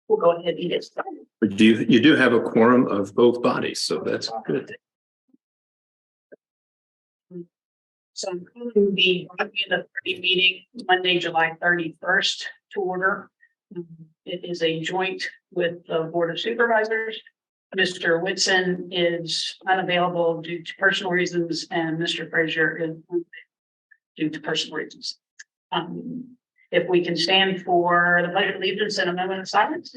We'll go ahead and get started. But you do have a quorum of both bodies, so that's good. So I'm calling the Broadband Authority meeting Monday, July 31st to order. It is a joint with the Board of Supervisors. Mr. Whitson is unavailable due to personal reasons, and Mr. Frazier is due to personal reasons. If we can stand for the pledge of allegiance and a moment of silence.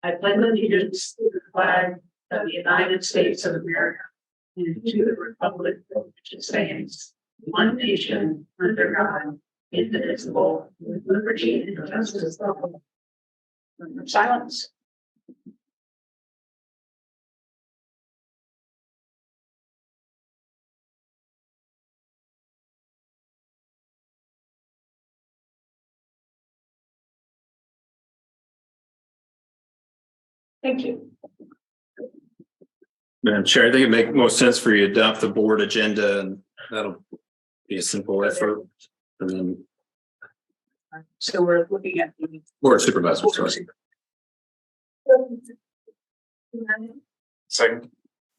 I pledge allegiance to the flag of the United States of America and to the republic for which it stands, one nation, under God, indivisible, with liberty and justice for all. Silence. Thank you. Madam Chair, I think it makes most sense for you to adopt the board agenda, and that'll be a simple effort. And then So we're looking at the Board of Supervisors, sorry. Second.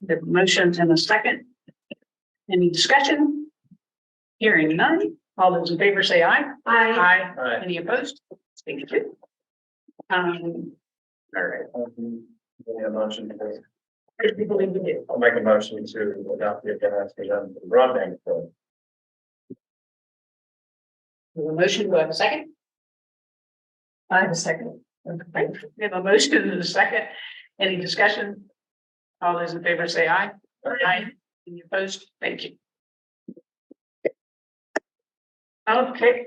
The motions and a second. Any discussion? Hearing none. All those in favor say aye. Aye. Aye. Any opposed? Thank you. All right. A motion I'll make a motion to adopt the agenda as presented for the broadband code. The motion, do I have a second? I have a second. Okay. We have a motion and a second. Any discussion? All those in favor say aye. Aye. Any opposed? Thank you. Okay.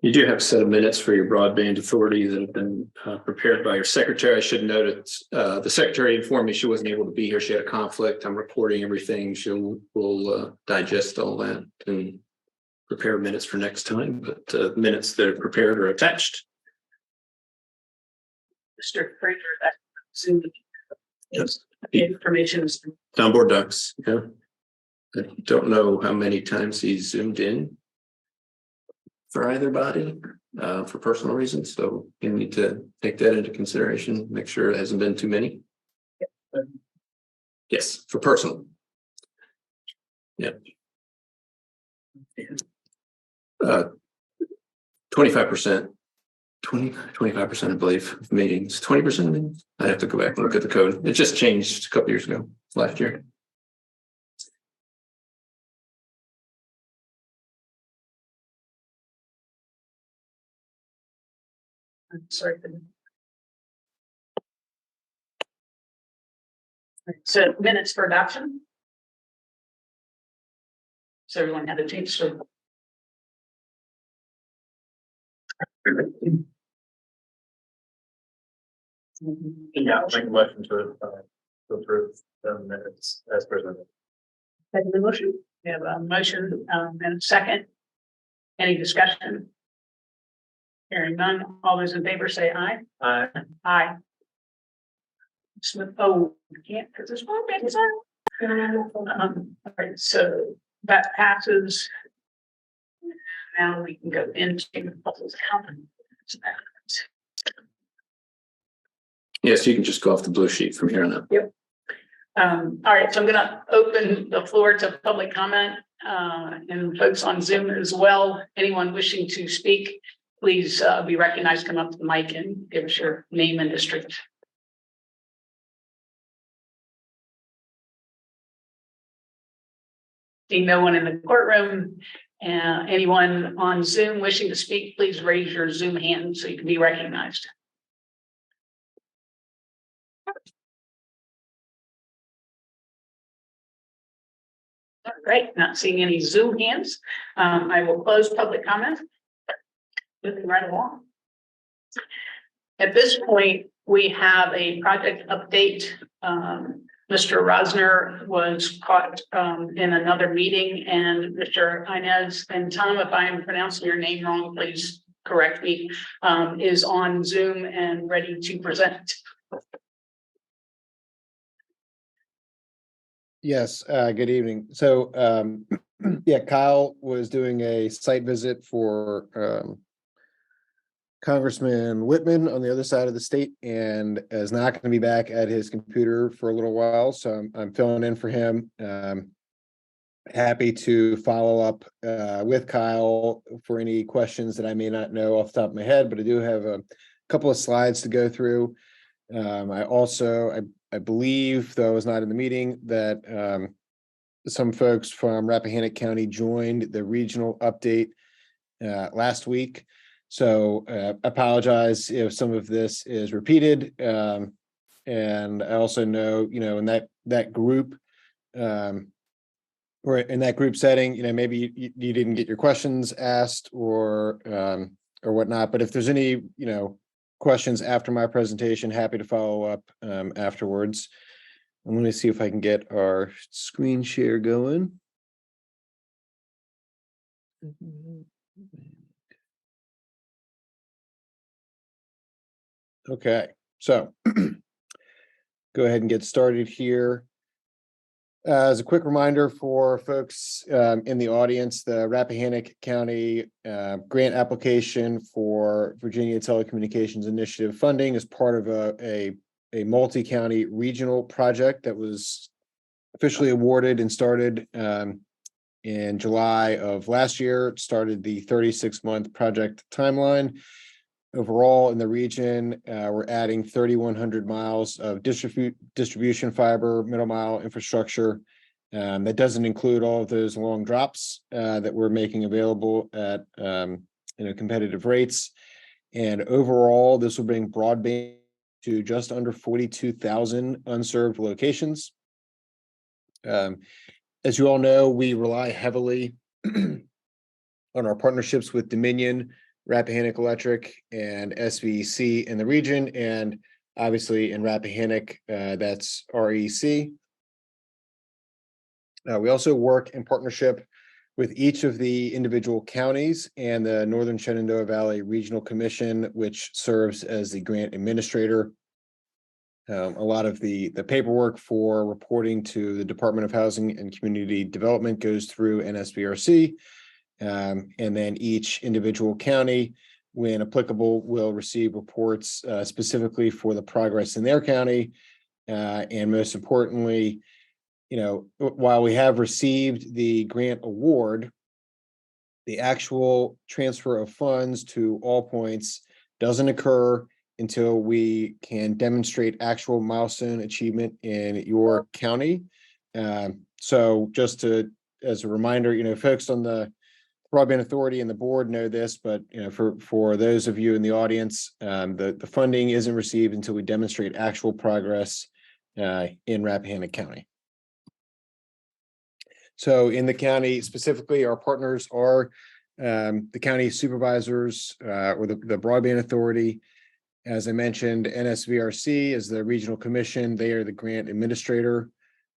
You do have a set of minutes for your broadband authority that have been prepared by your secretary. I should note it. The secretary informed me she wasn't able to be here. She had a conflict. I'm reporting everything. We'll digest all that and prepare minutes for next time. But minutes that are prepared are attached. Mr. Fraser, that Zoom. Yes. Information is On BoardDocs. Yeah. I don't know how many times he's zoomed in for either body for personal reasons. So you need to take that into consideration, make sure it hasn't been too many. Yes, for personal. Yep. 25%, 25%, I believe, of meetings, 20% of meetings. I have to go back and look at the code. It just changed a couple years ago, last year. I'm sorry. So minutes for adoption. So everyone had a chance to. Yeah, I'll make a motion to approve the minutes as presented. Second the motion. We have a motion and a second. Any discussion? Hearing none. All those in favor say aye. Aye. Aye. Smith, oh, we can't because this one is on. All right, so that passes. Now we can go into public comment. Yes, you can just go off the blue sheet from here on out. Yep. All right, so I'm going to open the floor to public comment and folks on Zoom as well. Anyone wishing to speak, please be recognized, come up to the mic and give us your name and district. Seeing no one in the courtroom, anyone on Zoom wishing to speak, please raise your Zoom hand so you can be recognized. Great, not seeing any Zoom hands. I will close public comment. Moving right along. At this point, we have a project update. Mr. Rosner was caught in another meeting, and Mr. Inez, and Tom, if I'm pronouncing your name wrong, please correct me, is on Zoom and ready to present. Yes, good evening. So, yeah, Kyle was doing a site visit for Congressman Whitman on the other side of the state and is not going to be back at his computer for a little while. So I'm filling in for him. Happy to follow up with Kyle for any questions that I may not know off the top of my head, but I do have a couple of slides to go through. I believe, though I was not in the meeting, that some folks from Rappahannock County joined the regional update last week. So apologize if some of this is repeated. And I also know, in that group, or in that group setting, maybe you didn't get your questions asked or whatnot. But if there's any, questions after my presentation, happy to follow up afterwards. And let me see if I can get our screen share going. Okay, so go ahead and get started here. As a quick reminder for folks in the audience, the Rappahannock County grant application for Virginia Telecommunications Initiative funding is part of a multi-county regional project that was officially awarded and started in July of last year. It started the 36-month project timeline. Overall, in the region, we're adding 3,100 miles of distribution fiber, middle mile infrastructure. That doesn't include all of those long drops that we're making available at competitive rates. And overall, this will bring broadband to just under 42,000 unserved locations. As you all know, we rely heavily on our partnerships with Dominion, Rappahannock Electric, and SVC in the region, and obviously in Rappahannock, that's REC. We also work in partnership with each of the individual counties and the Northern Shenandoah Valley Regional Commission, which serves as the grant administrator. A lot of the paperwork for reporting to the Department of Housing and Community Development goes through NSBRC. And then each individual county, when applicable, will receive reports specifically for the progress in their county. And most importantly, while we have received the grant award, the actual transfer of funds to All Points doesn't occur until we can demonstrate actual milestone achievement in your county. So just as a reminder, folks on the Broadband Authority and the board know this, but for those of you in the audience, the funding isn't received until we demonstrate actual progress in Rappahannock County. So in the county specifically, our partners are the county supervisors or the Broadband Authority. As I mentioned, NSVRC is the regional commission. They are the grant administrator.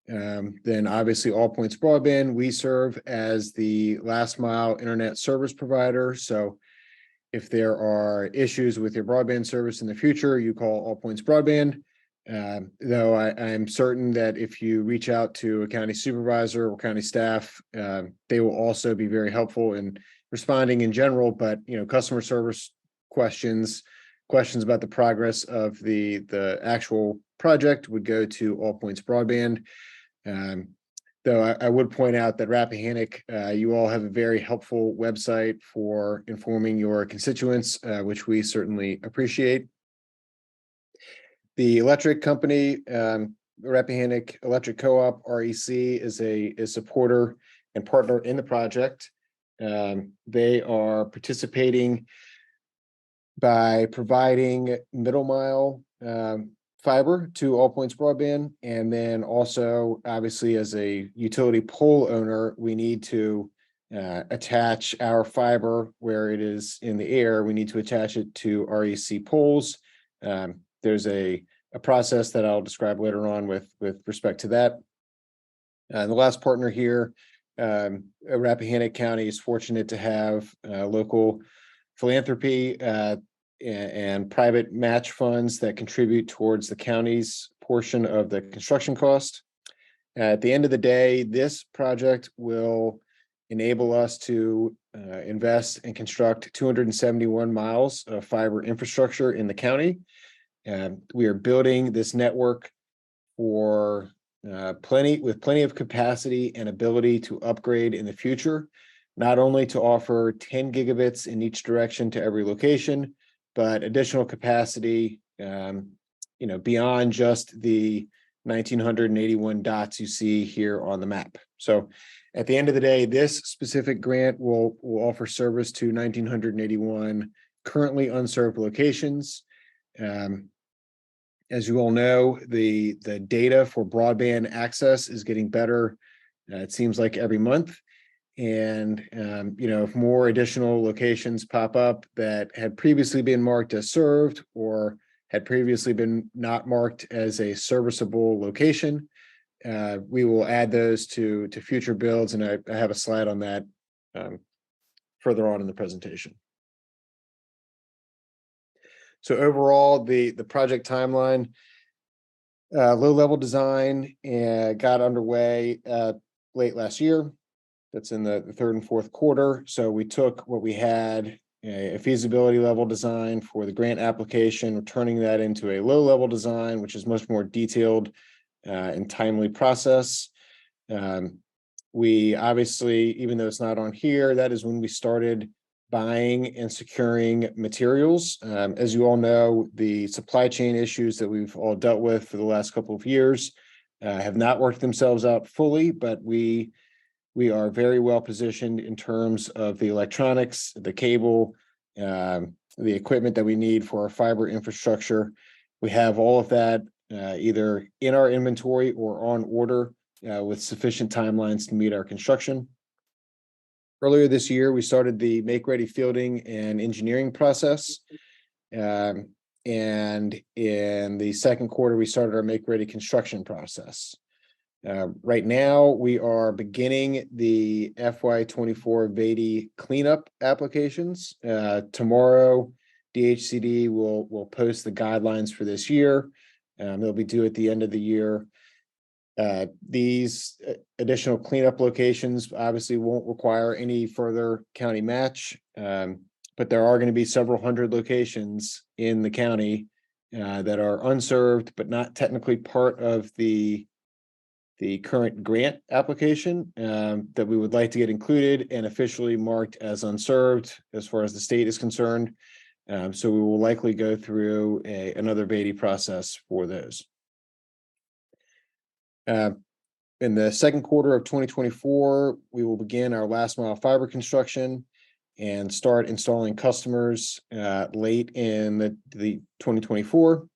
Then obviously All Points Broadband, we serve as the last mile internet service provider. So if there are issues with your broadband service in the future, you call All Points Broadband. Though I'm certain that if you reach out to a county supervisor or county staff, they will also be very helpful in responding in general, but customer service questions about the progress of the actual project would go to All Points Broadband. Though I would point out that Rappahannock, you all have a very helpful website for informing your constituents, which we certainly appreciate. The electric company, Rappahannock Electric Co-op, REC, is a supporter and partner in the project. They are participating by providing middle mile fiber to All Points Broadband. And then also, obviously, as a utility pole owner, we need to attach our fiber where it is in the air. We need to attach it to REC poles. There's a process that I'll describe later on with respect to that. And the last partner here, Rappahannock County is fortunate to have local philanthropy and private match funds that contribute towards the county's portion of the construction cost. At the end of the day, this project will enable us to invest and construct 271 miles of fiber infrastructure in the county. We are building this network for plenty of capacity and ability to upgrade in the future, not only to offer 10 gigabits in each direction to every location, but additional capacity, beyond just the 1,981 dots you see here on the map. So at the end of the day, this specific grant will offer service to 1,981 currently unserved locations. As you all know, the data for broadband access is getting better. It seems like every month. And, if more additional locations pop up that had previously been marked as served or had previously been not marked as a serviceable location, we will add those to future builds. And I have a slide on that further on in the presentation. So overall, the project timeline, low-level design got underway late last year. That's in the third and fourth quarter. So we took what we had, a feasibility level design for the grant application, we're turning that into a low-level design, which is much more detailed and timely process. We obviously, even though it's not on here, that is when we started buying and securing materials. As you all know, the supply chain issues that we've all dealt with for the last couple of years have not worked themselves out fully, but we are very well positioned in terms of the electronics, the cable, the equipment that we need for our fiber infrastructure. We have all of that either in our inventory or on order with sufficient timelines to meet our construction. Earlier this year, we started the make-ready fielding and engineering process. And in the second quarter, we started our make-ready construction process. Right now, we are beginning the FY24 VADI cleanup applications. Tomorrow, DHCD will post the guidelines for this year. They'll be due at the end of the year. These additional cleanup locations obviously won't require any further county match, but there are going to be several hundred locations in the county that are unserved, but not technically part of the current grant application that we would like to get included and officially marked as unserved as far as the state is concerned. So we will likely go through another VADI process for those. In the second quarter of 2024, we will begin our last mile fiber construction and start installing customers late in the 2024.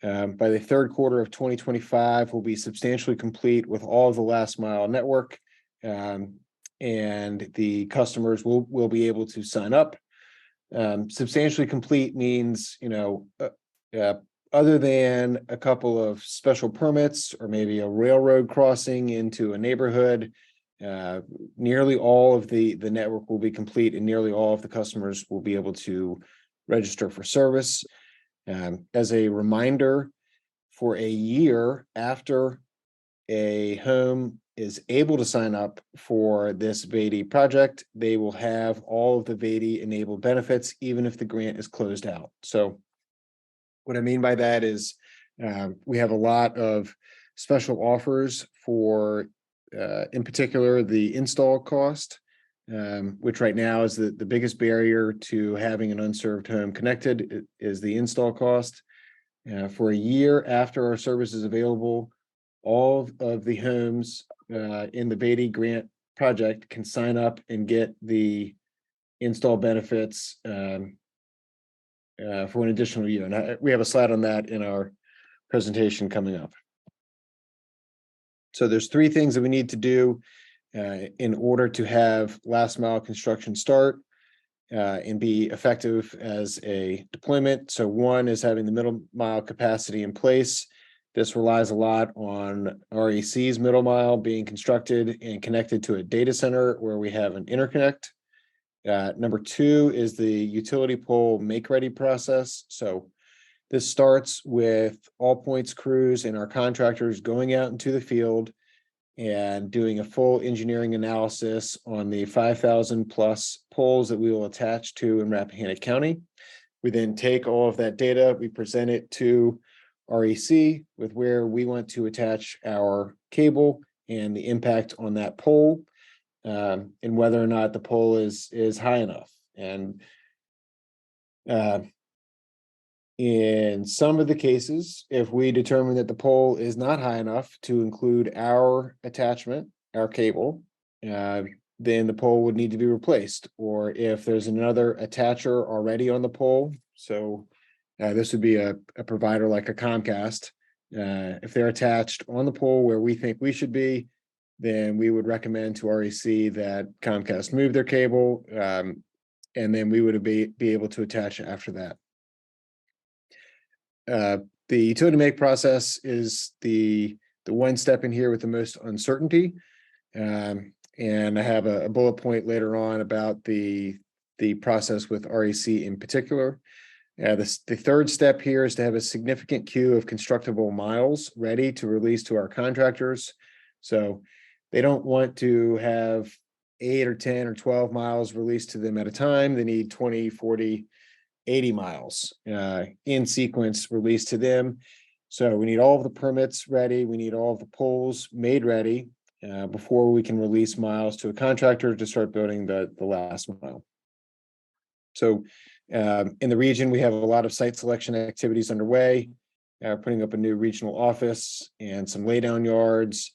By the third quarter of 2025, we'll be substantially complete with all of the last mile network, and the customers will be able to sign up. Substantially complete means, other than a couple of special permits or maybe a railroad crossing into a neighborhood, nearly all of the network will be complete and nearly all of the customers will be able to register for service. As a reminder, for a year after a home is able to sign up for this VADI project, they will have all of the VADI enabled benefits, even if the grant is closed out. So what I mean by that is we have a lot of special offers for, in particular, the install cost, which right now is the biggest barrier to having an unserved home connected is the install cost. For a year after our service is available, all of the homes in the VADI grant project can sign up and get the install benefits for an additional year. And we have a slide on that in our presentation coming up. So there's three things that we need to do in order to have last mile construction start and be effective as a deployment. So one is having the middle mile capacity in place. This relies a lot on REC's middle mile being constructed and connected to a data center where we have an interconnect. Number two is the utility pole make-ready process. So this starts with all points crews and our contractors going out into the field and doing a full engineering analysis on the 5,000 plus poles that we will attach to in Rappahannock County. We then take all of that data, we present it to REC with where we want to attach our cable and the impact on that pole, and whether or not the pole is high enough. And in some of the cases, if we determine that the pole is not high enough to include our attachment, our cable, then the pole would need to be replaced. Or if there's another attacher already on the pole, so this would be a provider like a Comcast. If they're attached on the pole where we think we should be, then we would recommend to REC that Comcast move their cable, and then we would be able to attach after that. The utility make process is the one step in here with the most uncertainty. And I have a bullet point later on about the process with REC in particular. The third step here is to have a significant queue of constructible miles ready to release to our contractors. So they don't want to have 8 or 10 or 12 miles released to them at a time. They need 20, 40, 80 miles in sequence released to them. So we need all of the permits ready. We need all of the poles made ready before we can release miles to a contractor to start building the last mile. So in the region, we have a lot of site selection activities underway, putting up a new regional office and some laydown yards,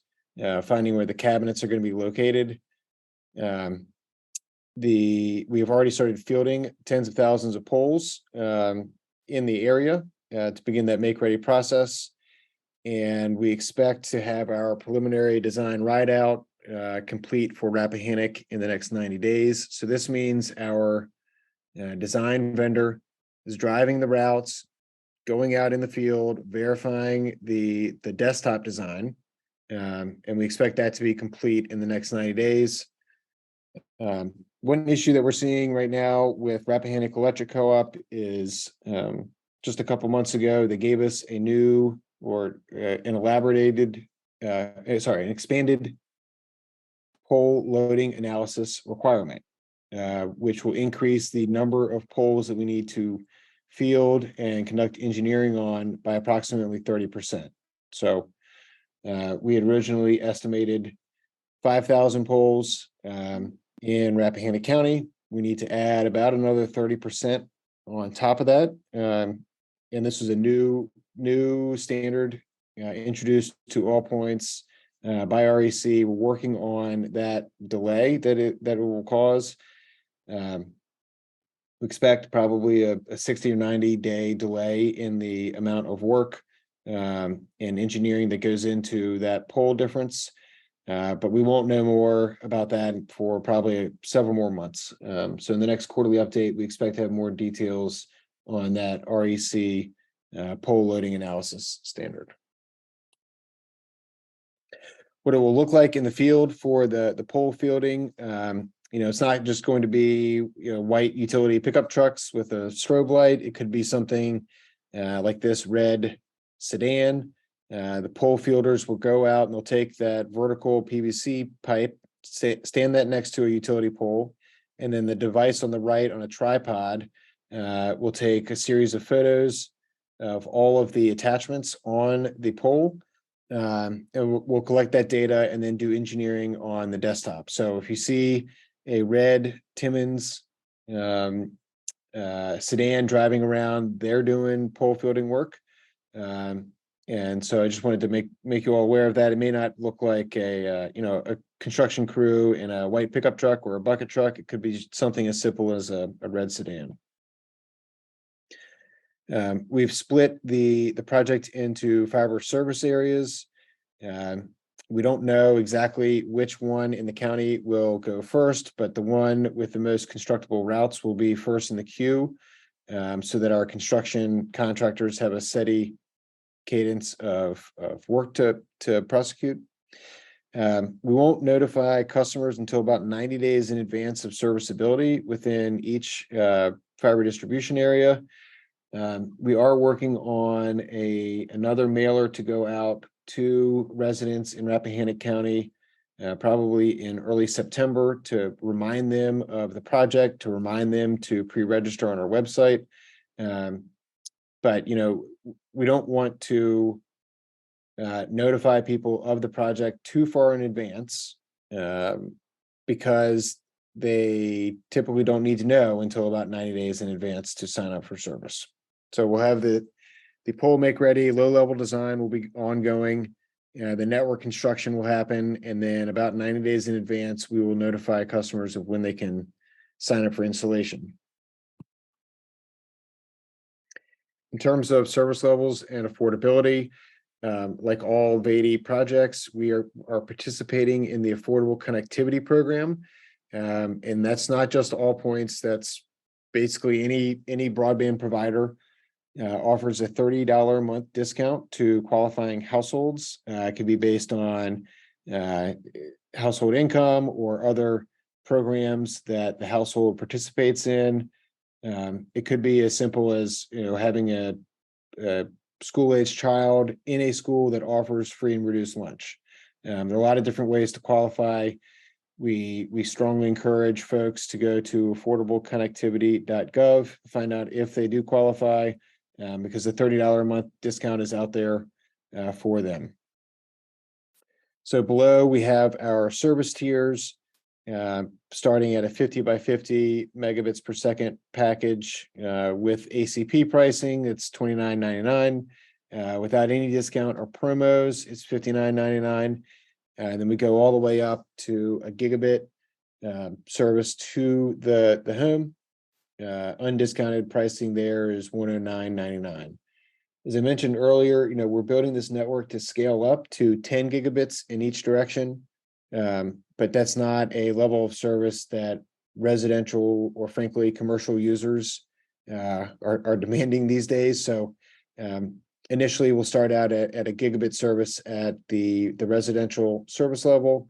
finding where the cabinets are going to be located. We have already started fielding tens of thousands of poles in the area to begin that make ready process. And we expect to have our preliminary design ride out complete for Rappahannock in the next 90 days. So this means our design vendor is driving the routes, going out in the field, verifying the desktop design. And we expect that to be complete in the next 90 days. One issue that we're seeing right now with Rappahannock Electric Co-op is just a couple months ago, they gave us a new or an expanded pole loading analysis requirement, which will increase the number of poles that we need to field and conduct engineering on by approximately 30%. So we had originally estimated 5,000 poles in Rappahannock County. We need to add about another 30% on top of that. And this is a new standard introduced to all points by REC. We're working on that delay that it will cause. We expect probably a 60 or 90 day delay in the amount of work and engineering that goes into that pole difference. But we won't know more about that for probably several more months. So in the next quarterly update, we expect to have more details on that REC pole loading analysis standard. What it will look like in the field for the pole fielding, it's not just going to be white utility pickup trucks with a strobe light. It could be something like this red sedan. The pole fielders will go out and they'll take that vertical PVC pipe, stand that next to a utility pole, and then the device on the right on a tripod will take a series of photos of all of the attachments on the pole, and we'll collect that data and then do engineering on the desktop. So if you see a red Timmins sedan driving around, they're doing pole fielding work. And so I just wanted to make you all aware of that. It may not look like a construction crew in a white pickup truck or a bucket truck. It could be something as simple as a red sedan. We've split the project into fiber service areas. We don't know exactly which one in the county will go first, but the one with the most constructible routes will be first in the queue, so that our construction contractors have a steady cadence of work to prosecute. We won't notify customers until about 90 days in advance of serviceability within each fiber distribution area. We are working on another mailer to go out to residents in Rappahannock County, probably in early September, to remind them of the project, to remind them to pre-register on our website. But we don't want to notify people of the project too far in advance, because they typically don't need to know until about 90 days in advance to sign up for service. So we'll have the pole make ready, low level design will be ongoing. The network construction will happen, and then about 90 days in advance, we will notify customers of when they can sign up for installation. In terms of service levels and affordability, like all VADI projects, we are participating in the Affordable Connectivity Program. And that's not just All Points, that's basically any broadband provider offers a $30 a month discount to qualifying households. It can be based on household income or other programs that the household participates in. It could be as simple as having a school-age child in a school that offers free and reduced lunch. There are a lot of different ways to qualify. We strongly encourage folks to go to affordableconnectivity.gov to find out if they do qualify, because the $30 a month discount is out there for them. So below we have our service tiers, starting at a 50 by 50 megabits per second package with ACP pricing. It's $29.99. Without any discount or promos, it's $59.99. And then we go all the way up to a gigabit service to the home. Undiscounted pricing there is $109.99. As I mentioned earlier, we're building this network to scale up to 10 gigabits in each direction. But that's not a level of service that residential or frankly commercial users are demanding these days. So initially we'll start out at a gigabit service at the residential service level.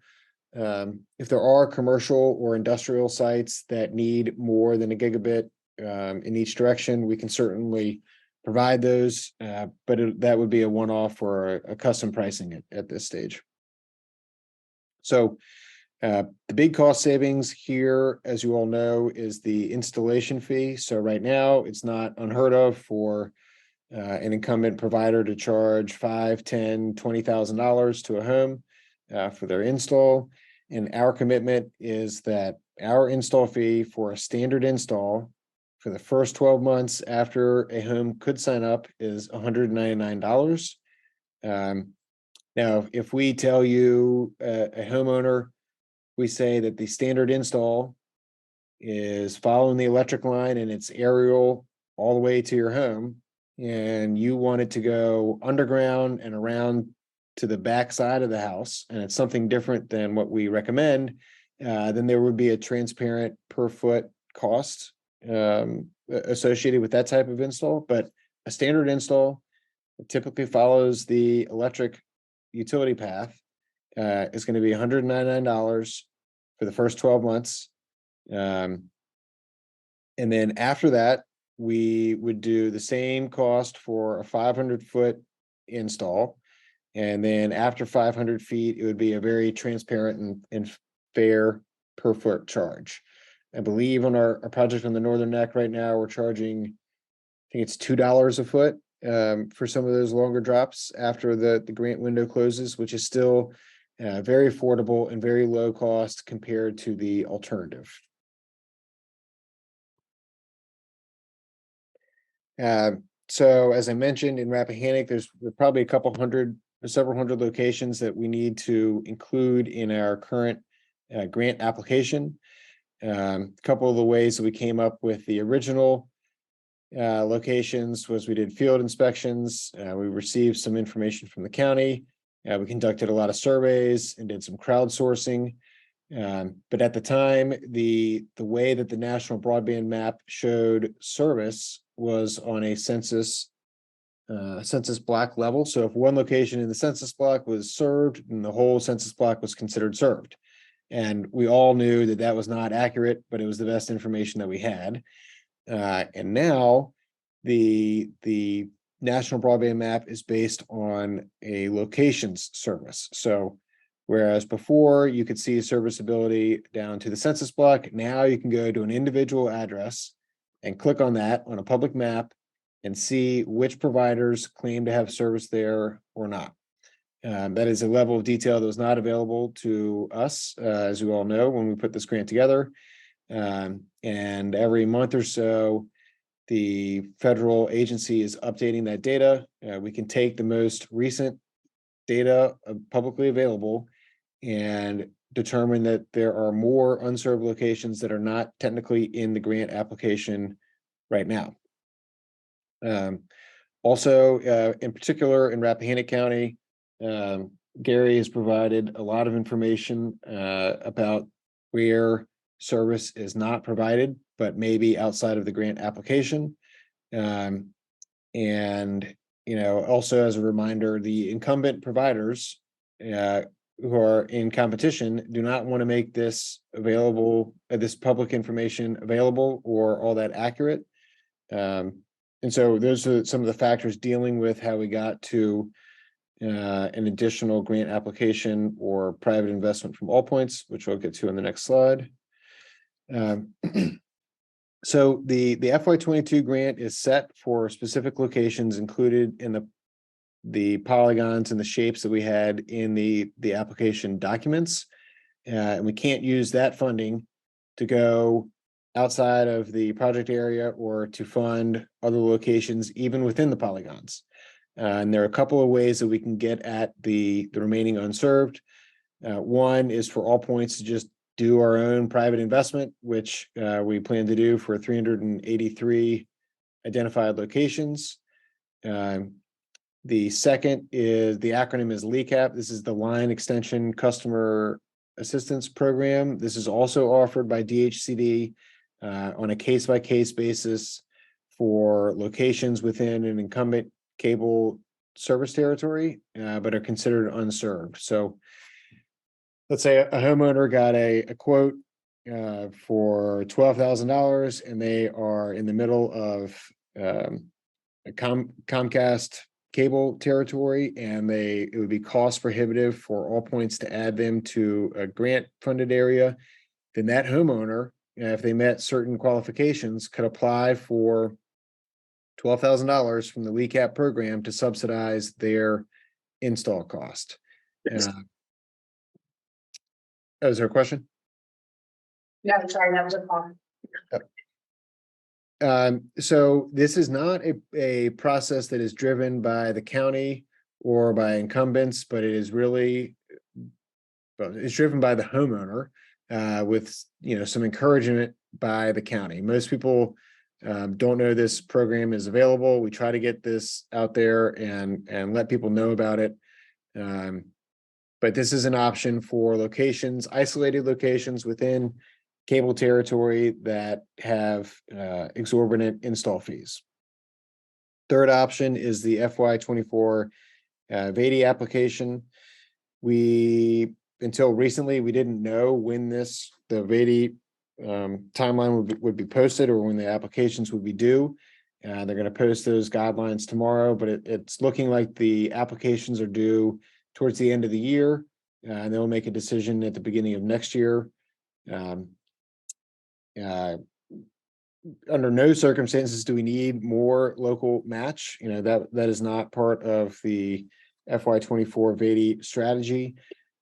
If there are commercial or industrial sites that need more than a gigabit in each direction, we can certainly provide those, but that would be a one-off or a custom pricing at this stage. So the big cost savings here, as you all know, is the installation fee. So right now, it's not unheard of for an incumbent provider to charge $5,000, $10,000, $20,000 to a home for their install. And our commitment is that our install fee for a standard install for the first 12 months after a home could sign up is $199. Now, if we tell you a homeowner, we say that the standard install is following the electric line and it's aerial all the way to your home, and you want it to go underground and around to the back side of the house, and it's something different than what we recommend, then there would be a transparent per foot cost associated with that type of install. But a standard install typically follows the electric utility path. Is going to be $199 for the first 12 months. And then after that, we would do the same cost for a 500-foot install. And then after 500 feet, it would be a very transparent and fair per foot charge. I believe on our project on the Northern Neck right now, we're charging, I think it's $2 a foot for some of those longer drops after the grant window closes, which is still very affordable and very low cost compared to the alternative. So as I mentioned, in Rappahannock, there's probably several hundred locations that we need to include in our current grant application. A couple of the ways that we came up with the original locations was we did field inspections. We received some information from the county. We conducted a lot of surveys and did some crowdsourcing. But at the time, the way that the national broadband map showed service was on a census block level. So if one location in the census block was served, then the whole census block was considered served. And we all knew that that was not accurate, but it was the best information that we had. And now the national broadband map is based on a locations service. So whereas before you could see serviceability down to the census block, now you can go to an individual address and click on that on a public map and see which providers claim to have service there or not. That is a level of detail that was not available to us, as we all know, when we put this grant together. And every month or so, the federal agency is updating that data. We can take the most recent data publicly available and determine that there are more unserved locations that are not technically in the grant application right now. Also, in particular, in Rappahannock County, Gary has provided a lot of information about where service is not provided, but maybe outside of the grant application. And, also as a reminder, the incumbent providers who are in competition do not want to make this available, this public information available or all that accurate. And so those are some of the factors dealing with how we got to an additional grant application or private investment from All Points, which we'll get to in the next slide. So the FY22 grant is set for specific locations included in the polygons and the shapes that we had in the application documents. And we can't use that funding to go outside of the project area or to fund other locations, even within the polygons. And there are a couple of ways that we can get at the remaining unserved. One is for All Points to just do our own private investment, which we plan to do for 383 identified locations. The second is, the acronym is LECAP. This is the Line Extension Customer Assistance Program. This is also offered by DHCD on a case-by-case basis for locations within an incumbent cable service territory, but are considered unserved. So let's say a homeowner got a quote for $12,000 and they are in the middle of a Comcast cable territory, and it would be cost prohibitive for All Points to add them to a grant funded area. Then that homeowner, if they met certain qualifications, could apply for $12,000 from the LECAP program to subsidize their install cost. Is there a question? No, sorry, that was a comment. So this is not a process that is driven by the county or by incumbents, but it is really, it's driven by the homeowner with some encouragement by the county. Most people don't know this program is available. We try to get this out there and let people know about it. But this is an option for locations, isolated locations within cable territory that have exorbitant install fees. Third option is the FY24 VADI application. Until recently, we didn't know when the VADI timeline would be posted or when the applications would be due. They're going to post those guidelines tomorrow, but it's looking like the applications are due towards the end of the year, and they'll make a decision at the beginning of next year. Under no circumstances do we need more local match. That is not part of the FY24 VADI strategy,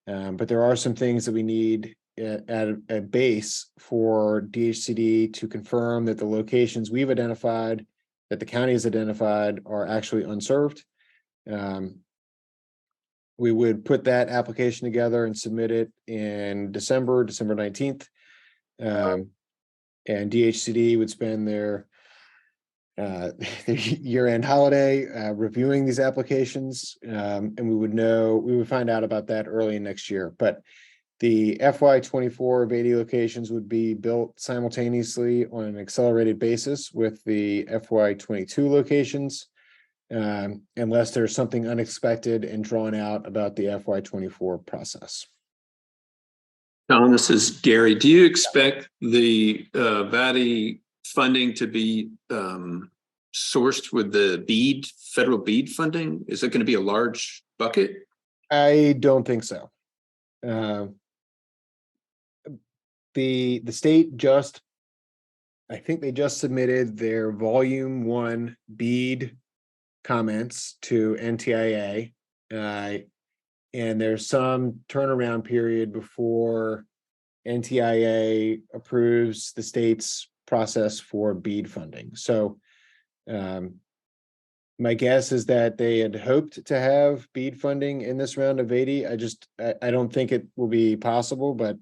but there are some things that we need at a base for DHCD to confirm that the locations we've identified, that the county has identified, are actually unserved. We would put that application together and submit it in December 19th. And DHCD would spend their year-end holiday reviewing these applications, and we would find out about that early next year. But the FY24 VADI locations would be built simultaneously on an accelerated basis with the FY22 locations, unless there's something unexpected and drawn out about the FY24 process. John, this is Gary. Do you expect the VADI funding to be sourced with the federal BEAD funding? Is it going to be a large bucket? I don't think so. The state just, I think they just submitted their volume 1 BEAD comments to NTIA. And there's some turnaround period before NTIA approves the state's process for BEAD funding. So my guess is that they had hoped to have BEAD funding in this round of 80. I don't think it will be possible, but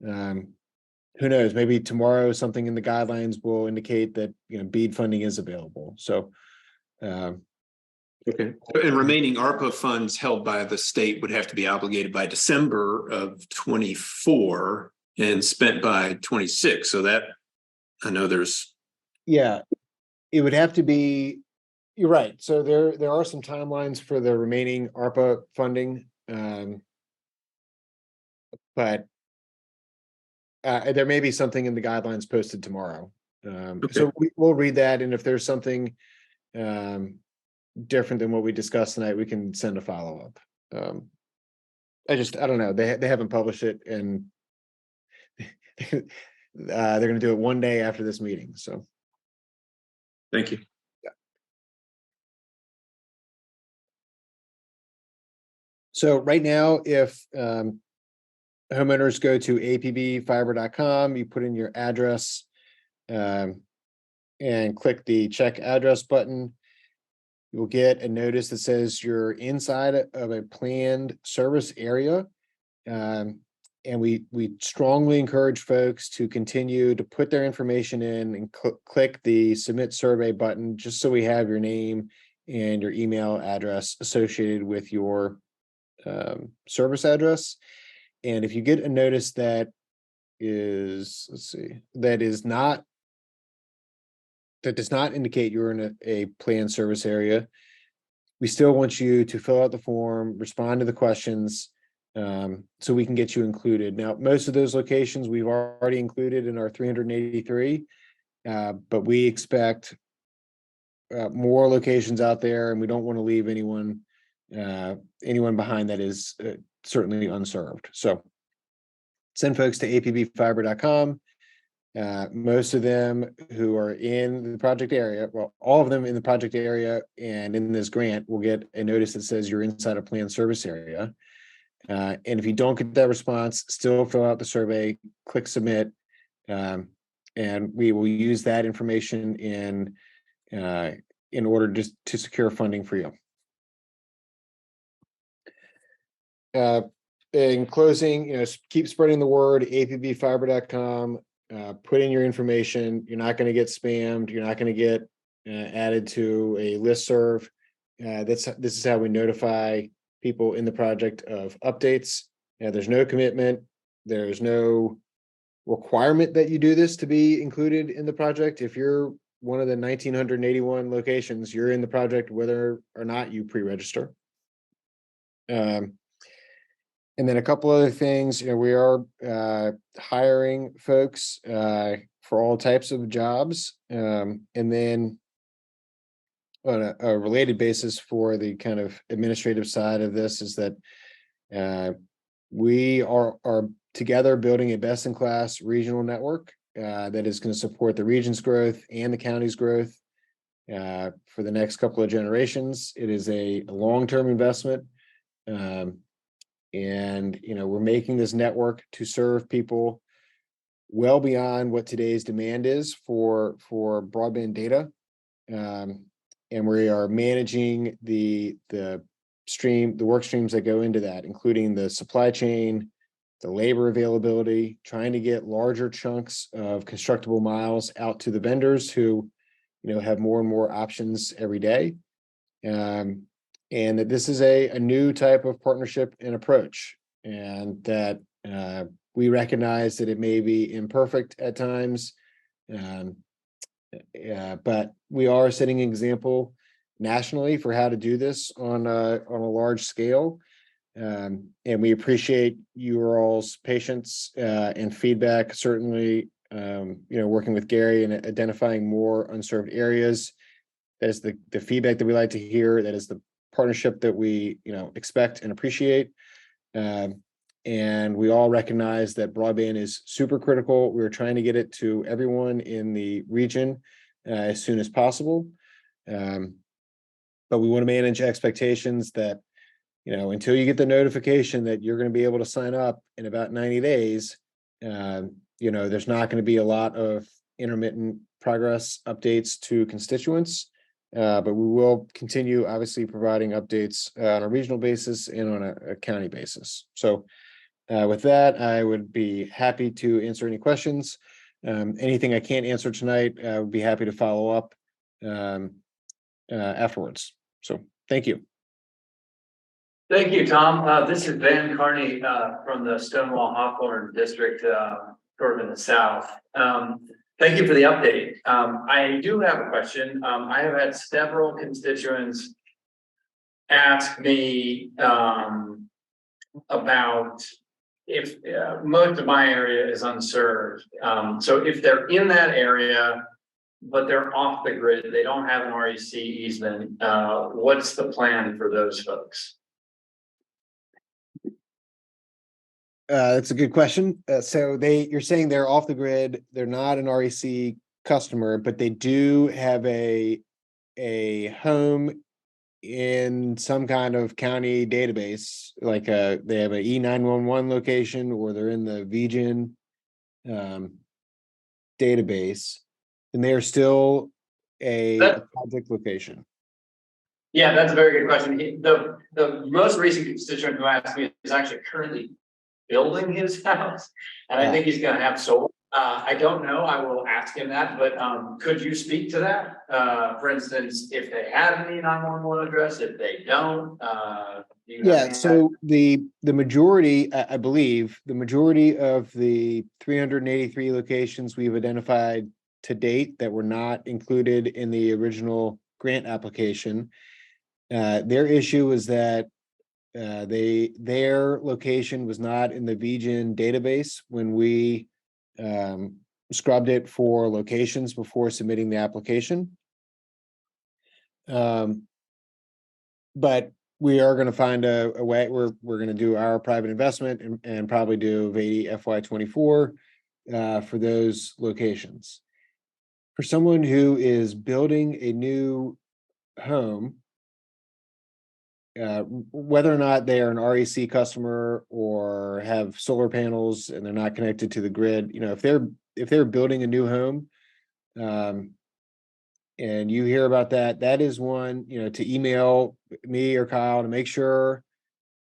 who knows? Maybe tomorrow something in the guidelines will indicate that BEAD funding is available. So okay. And remaining ARPA funds held by the state would have to be obligated by December of 24 and spent by 26. So that I know there's. Yeah, it would have to be. You're right. So there are some timelines for the remaining ARPA funding, but there may be something in the guidelines posted tomorrow. Okay. So we'll read that, and if there's something different than what we discussed tonight, we can send a follow-up. I don't know. They haven't published it, and they're going to do it one day after this meeting. So Thank you. So right now, if homeowners go to apbfiber.com, you put in your address and click the check address button, you will get a notice that says you're inside of a planned service area. And we strongly encourage folks to continue to put their information in and click the submit survey button, just so we have your name and your email address associated with your service address. And if you get a notice that does not indicate you're in a planned service area, we still want you to fill out the form, respond to the questions, so we can get you included. Now, most of those locations we've already included in our 383, but we expect more locations out there, and we don't want to leave anyone behind that is certainly unserved. So send folks to apbfiber.com. Most of them who are in the project area, well, all of them in the project area and in this grant will get a notice that says you're inside a planned service area. And if you don't get that response, still fill out the survey, click submit, and we will use that information in order to secure funding for you. In closing, keep spreading the word, apbfiber.com, put in your information. You're not going to get spammed. You're not going to get added to a listserv. This is how we notify people in the project of updates. There's no commitment. There's no requirement that you do this to be included in the project. If you're one of the 1,981 locations, you're in the project whether or not you pre-register. And then a couple other things, we are hiring folks for all types of jobs. And then on a related basis for the kind of administrative side of this is that we are together building a best-in-class regional network that is going to support the region's growth and the county's growth for the next couple of generations. It is a long-term investment. And we're making this network to serve people well beyond what today's demand is for broadband data, and we are managing the work streams that go into that, including the supply chain, the labor availability, trying to get larger chunks of constructible miles out to the vendors who have more and more options every day. And that this is a new type of partnership and approach, and that we recognize that it may be imperfect at times, but we are setting an example nationally for how to do this on a large scale, and we appreciate your all's patience and feedback. Certainly, working with Gary and identifying more unserved areas. That is the feedback that we like to hear. That is the partnership that we, expect and appreciate. And we all recognize that broadband is super critical. We're trying to get it to everyone in the region as soon as possible. But we want to manage expectations that, until you get the notification that you're going to be able to sign up in about 90 days, there's not going to be a lot of intermittent progress updates to constituents. But we will continue, obviously, providing updates on a regional basis and on a county basis. So with that, I would be happy to answer any questions. Anything I can't answer tonight, I would be happy to follow up afterwards. So thank you. Thank you, Tom. This is Van Carney from the Stonewall Hawthorne District, sort of in the south. Thank you for the update. I do have a question. I have had several constituents ask me about if most of my area is unserved. So if they're in that area, but they're off the grid, they don't have an REC easement, what's the plan for those folks? That's a good question. So you're saying they're off the grid, they're not an REC customer, but they do have a home in some kind of county database, like they have an E911 location, or they're in the VGen database, and they are still a project location. Yeah, that's a very good question. The most recent constituent who asked me is actually currently building his house, and I think he's going to have solar. I don't know. I will ask him that, but could you speak to that? For instance, if they have an E911 address, if they don't, so the majority, I believe, the majority of the 383 locations we've identified to date that were not included in the original grant application, their issue is that their location was not in the VGen database when we scrubbed it for locations before submitting the application. But we are going to find a way. We're going to do our private investment and probably do VADI FY24 for those locations. For someone who is building a new home, whether or not they are an REC customer or have solar panels and they're not connected to the grid, if they're building a new home, and you hear about that, that is one, to email me or Kyle to make sure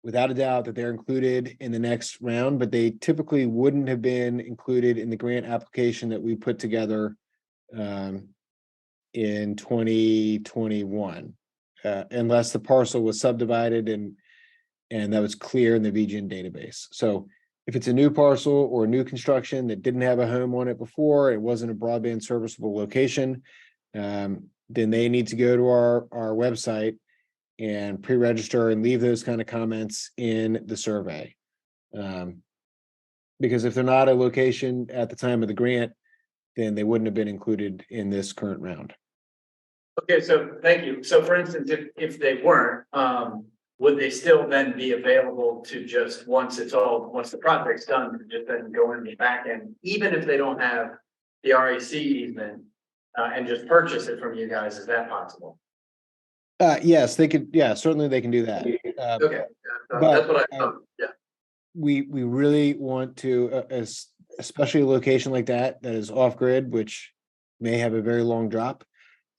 without a doubt that they're included in the next round, but they typically wouldn't have been included in the grant application that we put together in 2021. Unless the parcel was subdivided and that was clear in the VGen database. So if it's a new parcel or a new construction that didn't have a home on it before, it wasn't a broadband serviceable location, then they need to go to our website and pre-register and leave those kind of comments in the survey. Because if they're not a location at the time of the grant, then they wouldn't have been included in this current round. Okay, so thank you. So for instance, if they weren't, would they still then be available to just once the project's done, to just then go in the back end, even if they don't have the REC easement, and just purchase it from you guys? Is that possible? Yes, they could. Yeah, certainly they can do that. Okay, but, that's what I thought. Yeah. We really want to, especially a location like that is off grid, which may have a very long drop.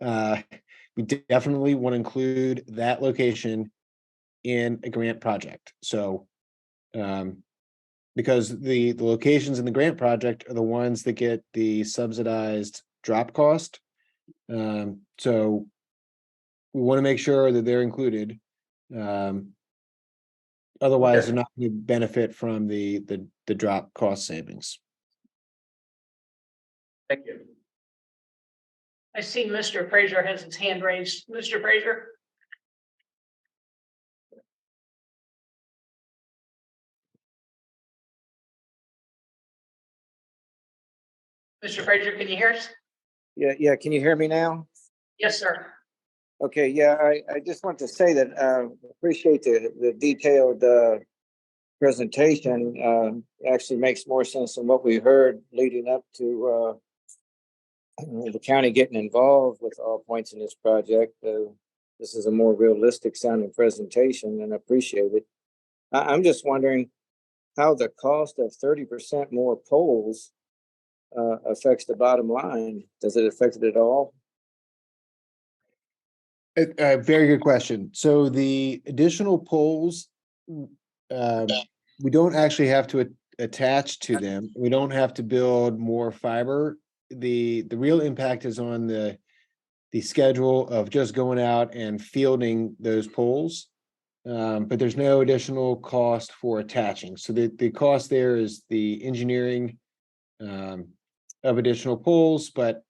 We definitely want to include that location in a grant project. So, because the locations in the grant project are the ones that get the subsidized drop cost. So we want to make sure that they're included. Otherwise, they're not going to benefit from the drop cost savings. Thank you. I see Mr. Fraser has his hand raised. Mr. Fraser? Mr. Fraser, can you hear us? Yeah. Can you hear me now? Yes, sir. Okay, yeah, I just want to say that appreciate the detailed presentation. Actually makes more sense than what we heard leading up to the county getting involved with all points in this project. This is a more realistic sounding presentation and I appreciate it. I'm just wondering how the cost of 30% more poles affects the bottom line. Does it affect it at all? A very good question. So the additional poles, we don't actually have to attach to them. We don't have to build more fiber. The real impact is on the schedule of just going out and fielding those poles. But there's no additional cost for attaching. So the cost there is the engineering of additional poles, but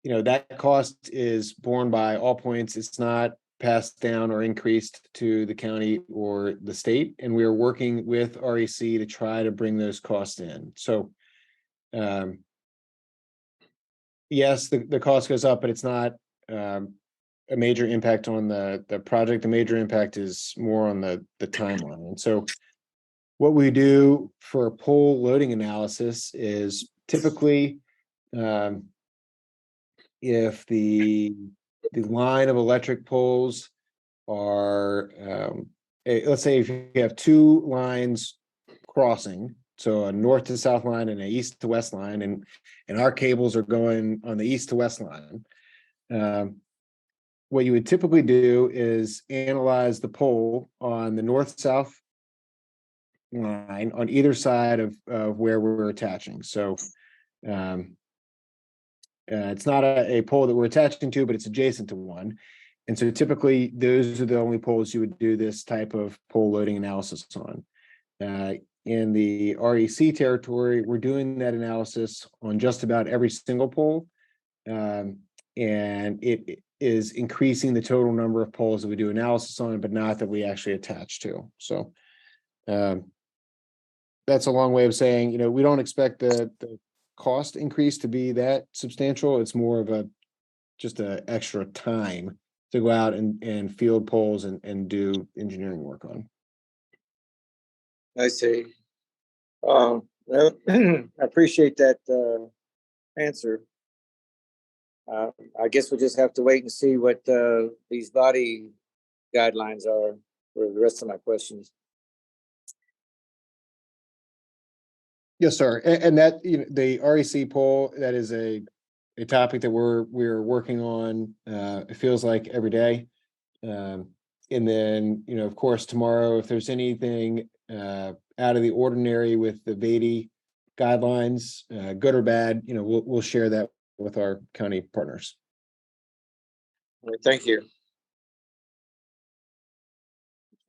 that cost is borne by all points. It's not passed down or increased to the county or the state. And we are working with REC to try to bring those costs in. So yes, the cost goes up, but it's not a major impact on the project. The major impact is more on the timeline. And so what we do for pole loading analysis is typically if the line of electric poles are let's say if you have two lines crossing, so a north to south line and an east to west line, and our cables are going on the east to west line. What you would typically do is analyze the pole on the north-south line on either side of where we're attaching. So it's not a pole that we're attaching to, but it's adjacent to one. And so typically those are the only poles you would do this type of pole loading analysis on. In the REC territory, we're doing that analysis on just about every single pole. And it is increasing the total number of poles that we do analysis on, but not that we actually attach to. So that's a long way of saying, we don't expect the cost increase to be that substantial. It's more of just an extra time to go out and field poles and do engineering work on. I see. Well, I appreciate that answer. I guess we'll just have to wait and see what these body guidelines are for the rest of my questions. Yes, sir. And that the REC poll, that is a topic that we're working on. It feels like every day. And then of course tomorrow, if there's anything out of the ordinary with the Beatty guidelines, good or bad, we'll share that with our county partners. Thank you.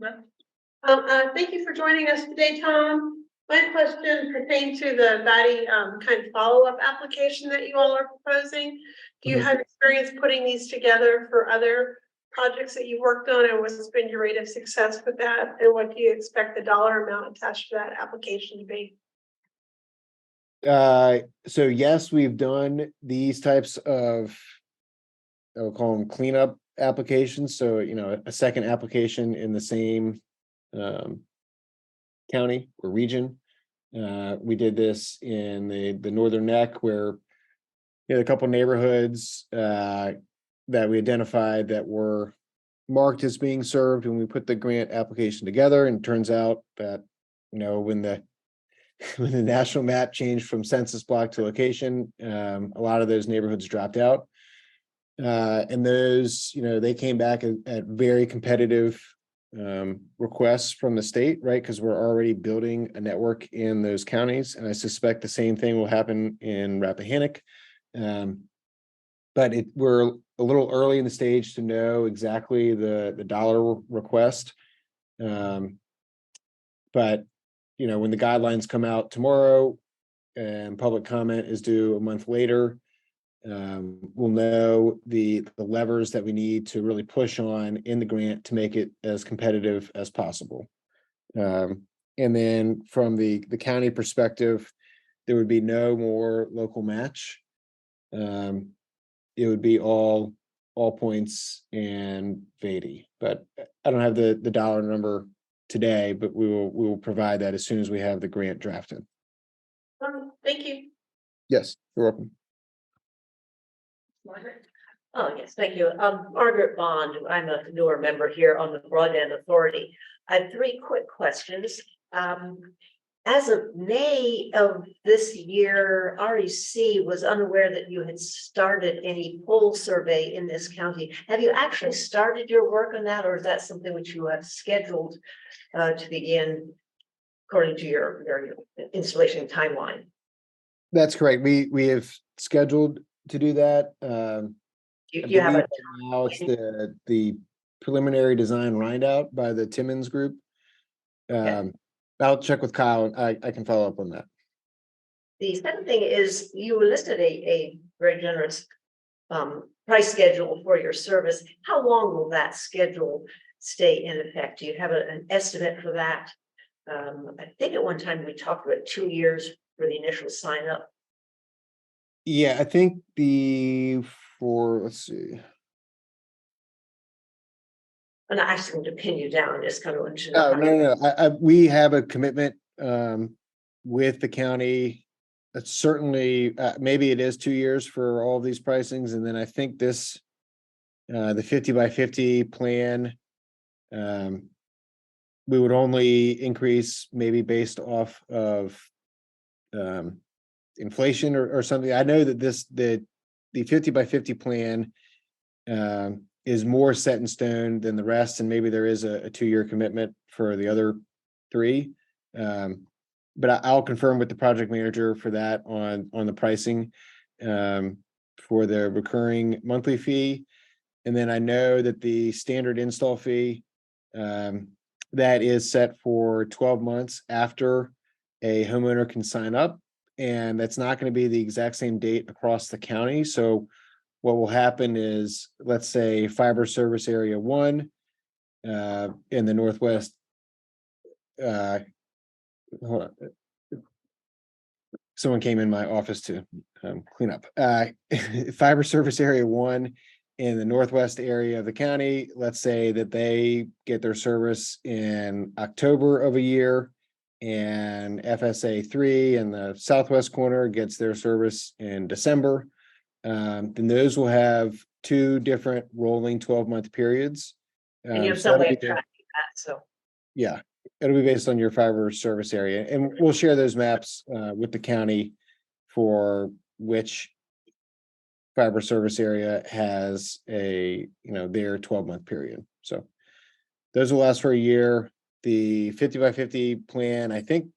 Thank you for joining us today, Tom. My question pertains to the Batty kind of follow-up application that you all are proposing. Do you have experience putting these together for other projects that you've worked on, and what's been your rate of success with that? And what do you expect the dollar amount attached to that application to be? So yes, we've done these types of, I'll call them cleanup applications. So, a second application in the same county or region. We did this in the Northern Neck, where a couple neighborhoods that we identified that were marked as being served when we put the grant application together. And it turns out that when the national map changed from census block to location, a lot of those neighborhoods dropped out. And those, they came back at very competitive requests from the state, right? Because we're already building a network in those counties. And I suspect the same thing will happen in Rappahannock. But we're a little early in the stage to know exactly the dollar request. But when the guidelines come out tomorrow and public comment is due a month later, we'll know the levers that we need to really push on in the grant to make it as competitive as possible. And then from the county perspective, there would be no more local match. It would be all All Points and Vady, but I don't have the dollar number today, but we will provide that as soon as we have the grant drafted. Thank you. Yes, you're welcome. Margaret? Oh, yes, thank you. Margaret Bond, I'm a newer member here on the Broadband Authority. I have 3 quick questions. As of May of this year, REC was unaware that you had started any poll survey in this county. Have you actually started your work on that, or is that something which you have scheduled to begin according to your installation timeline? That's correct. We have scheduled to do that. You have believe a right now it's the preliminary design rideout by the Timmons Group. I'll check with Kyle. I can follow up on that. The second thing is you listed a very generous price schedule for your service. How long will that schedule stay in effect? Do you have an estimate for that? I think at one time we talked about 2 years for the initial sign up. Yeah, I think let's see. I'm not asking to pin you down, just kind of want to Oh, know. no. We have a commitment with the county. It's certainly maybe it is 2 years for all of these pricings, and then I think this the 50 by 50 plan. We would only increase maybe based off of inflation or something. I know that the 50 by 50 plan is more set in stone than the rest, and maybe there is a 2-year commitment for the other 3. But I'll confirm with the project manager for that on the pricing for the recurring monthly fee. And then I know that the standard install fee that is set for 12 months after a homeowner can sign up, and that's not going to be the exact same date across the county. So what will happen is, let's say fiber service area 1 in the Northwest. Hold on. Someone came in my office to clean up. Fiber service area 1 in the Northwest area of the county. Let's say that they get their service in October of a year, and FSA 3 in the Southwest corner gets their service in December. Then those will have 2 different rolling 12-month periods. And you have So some way that'll of be tracking that, so. Yeah, it'll be based on your fiber service area, and we'll share those maps with the county for which fiber service area has their 12-month period. So those will last for a year. The 50 by 50 plan, I think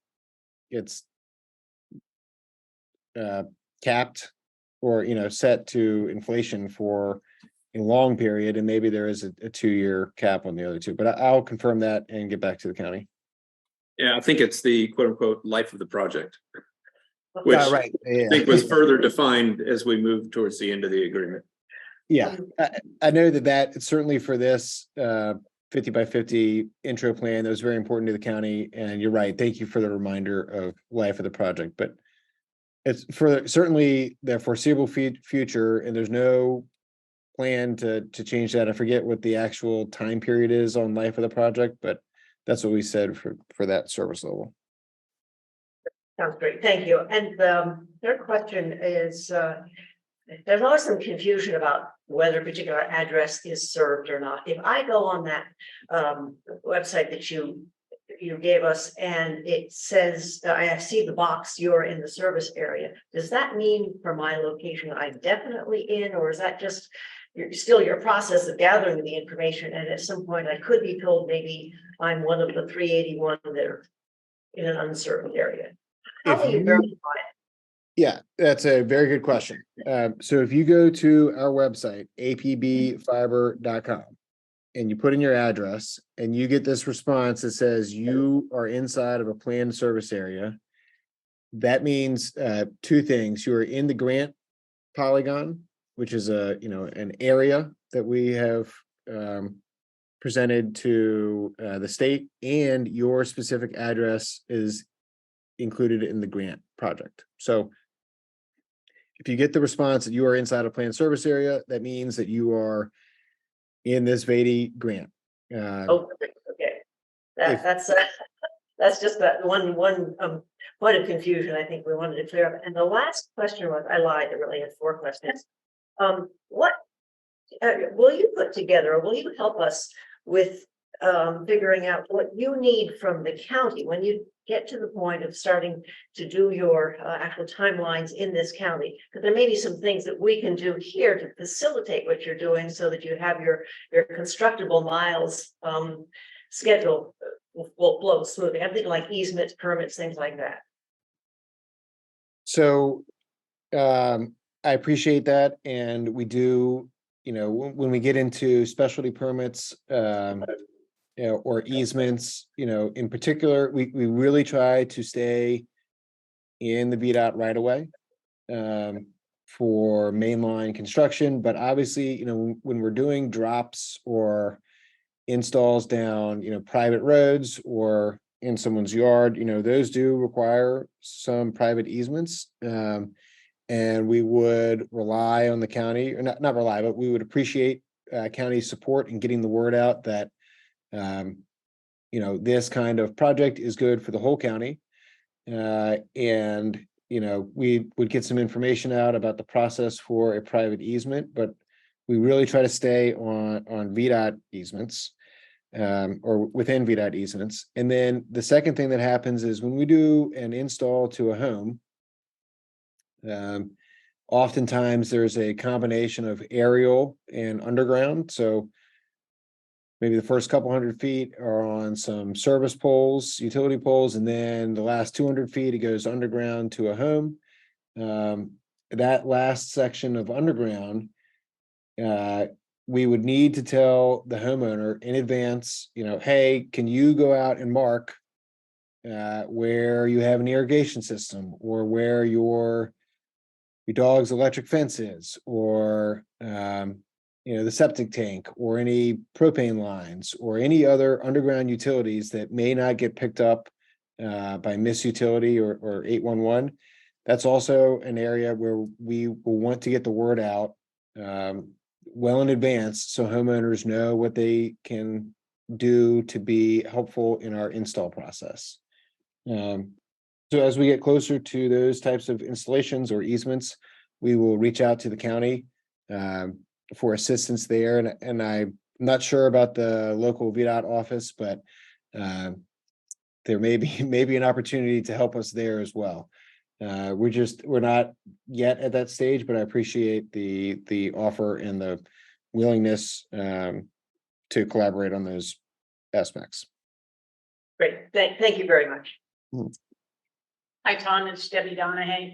it's capped or set to inflation for a long period, and maybe there is a 2-year cap on the other 2, but I'll confirm that and get back to the county. Yeah, I think it's the quote unquote life of the project, which Right. I think was further defined as we move towards the end of the agreement. Yeah, I know that certainly for this 50 by 50 intro plan, that was very important to the county, and you're right. Thank you for the reminder of life of the project, but it's for certainly the foreseeable future, and there's no plan to change that. I forget what the actual time period is on life of the project, but that's what we said for that service level. Sounds great, thank you. And third question is, there's always some confusion about whether a particular address is served or not. If I go on that website that you gave us and it says, I see the box, you're in the service area, does that mean for my location I'm definitely in, or is that just your process of gathering the information, and at some point I could be told maybe I'm one of the 381 that are in an unserved area? How will you verify it? Yeah, that's a very good question. So if you go to our website, apbfiber.com, and you put in your address and you get this response that says you are inside of a planned service area, that means 2 things. You are in the grant polygon, which is an area that we have presented to the state, and your specific address is included in the grant project. So if you get the response that you are inside a planned service area, that means that you are in this VADI grant. Oh, okay. if- That's just that one point of confusion I think we wanted to clear up. And the last question was, I lied, I really had 4 questions. What will you put together, or will you help us with figuring out what you need from the county when you get to the point of starting to do your actual timelines in this county? Because there may be some things that we can do here to facilitate what you're doing so that you have your constructible miles schedule will flow smoothly. I'm thinking like easements, permits, things like that. So I appreciate that. And we do, when we get into specialty permits, or easements, in particular, we really try to stay in the VDOT right away for mainline construction. But obviously, when we're doing drops or installs down, private roads or in someone's yard, those do require some private easements. And we would rely on the county, or not rely, but we would appreciate county support in getting the word out that this kind of project is good for the whole county. And we would get some information out about the process for a private easement, but we really try to stay on VDOT easements, or within VDOT easements. And then the second thing that happens is when we do an install to a home, oftentimes there's a combination of aerial and underground. So maybe the first couple 100 feet are on some service poles, utility poles, and then the last 200 feet, it goes underground to a home. That last section of underground, we would need to tell the homeowner in advance, hey, can you go out and mark where you have an irrigation system, or where your dog's electric fence is, or the septic tank, or any propane lines, or any other underground utilities that may not get picked up by Miss Utility or 811. That's also an area where we will want to get the word out well in advance, so homeowners know what they can do to be helpful in our install process. So as we get closer to those types of installations or easements, we will reach out to the county for assistance there. And I'm not sure about the local VDOT office, but there may be an opportunity to help us there as well. We're not yet at that stage, but I appreciate the offer and the willingness to collaborate on those aspects. Great, thank you very much. Hi, Tom, it's Debbie Donahue.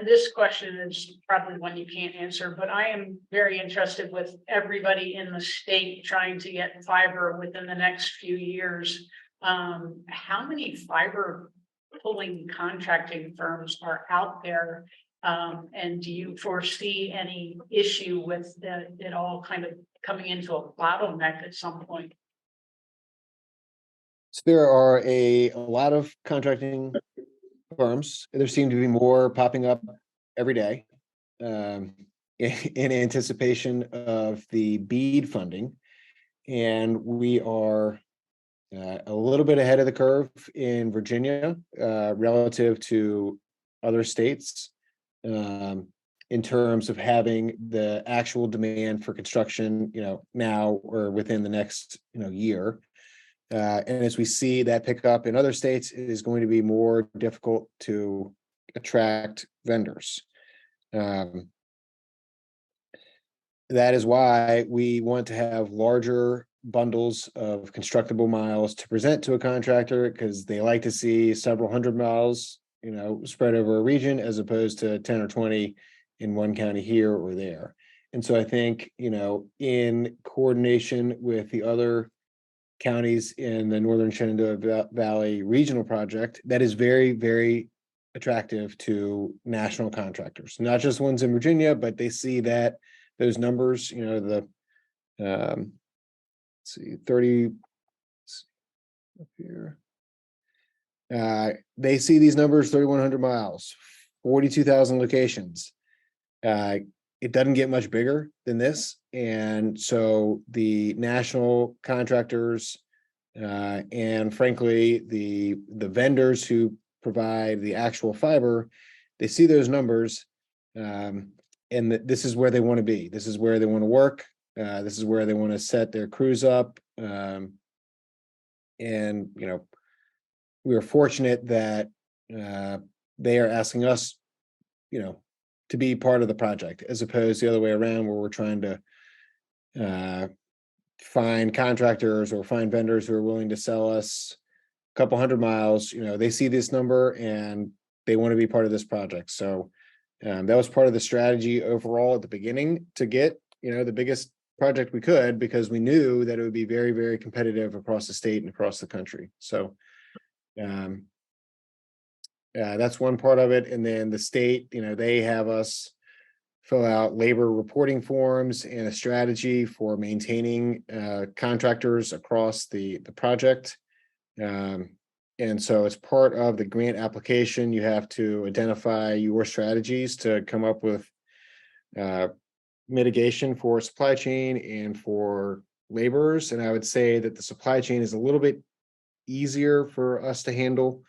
This question is probably one you can't answer, but I am very interested with everybody in the state trying to get fiber within the next few years. How many fiber pulling contracting firms are out there? And do you foresee any issue with it all kind of coming into a bottleneck at some point? So there are a lot of contracting firms. There seem to be more popping up every day in anticipation of the BEAD funding. And we are a little bit ahead of the curve in Virginia relative to other states in terms of having the actual demand for construction, now or within the next, year. And as we see that pick up in other states, it is going to be more difficult to attract vendors. That is why we want to have larger bundles of constructible miles to present to a contractor, because they like to see several hundred miles, spread over a region, as opposed to 10 or 20 in one county here or there. And so I think, in coordination with the other counties in the Northern Shenandoah Valley Regional Project, that is very, very attractive to national contractors, not just ones in Virginia, but they see that those numbers, let's see, 30 up here. They see these numbers, 3,100 miles, 42,000 locations. It doesn't get much bigger than this. And so the national contractors and frankly, the vendors who provide the actual fiber, they see those numbers, and this is where they want to be. This is where they want to work. This is where they want to set their crews up. And we are fortunate that they are asking us, to be part of the project, as opposed to the other way around, where we're trying to find contractors or find vendors who are willing to sell us a couple 100 miles. They see this number and they want to be part of this project. So that was part of the strategy overall at the beginning, to get the biggest project we could, because we knew that it would be very, very competitive across the state and across the country. So that's one part of it. And then the state, they have us fill out labor reporting forms and a strategy for maintaining contractors across the project. And so as part of the grant application, you have to identify your strategies to come up with mitigation for supply chain and for laborers. And I would say that the supply chain is a little bit easier for us to handle,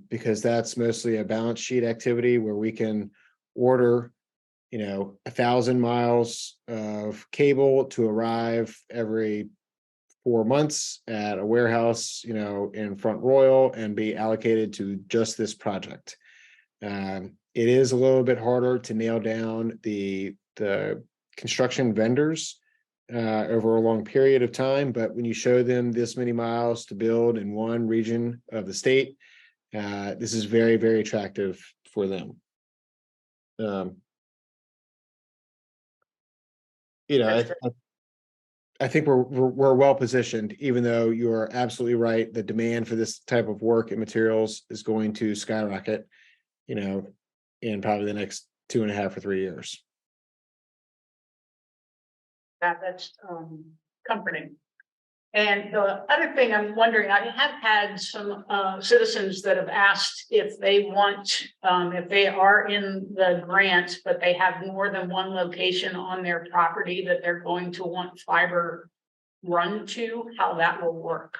because that's mostly a balance sheet activity where we can order 1,000 miles of cable to arrive every 4 months at a warehouse, in Front Royal, and be allocated to just this project. It is a little bit harder to nail down the construction vendors over a long period of time, but when you show them this many miles to build in one region of the state, this is very, very attractive for them. I think we're well positioned, even though you are absolutely right. The demand for this type of work and materials is going to skyrocket, in probably the next 2.5 or 3 years. That's comforting. And the other thing I'm wondering, I have had some citizens that have asked if they want, if they are in the grant, but they have more than one location on their property that they're going to want fiber run to, how that will work.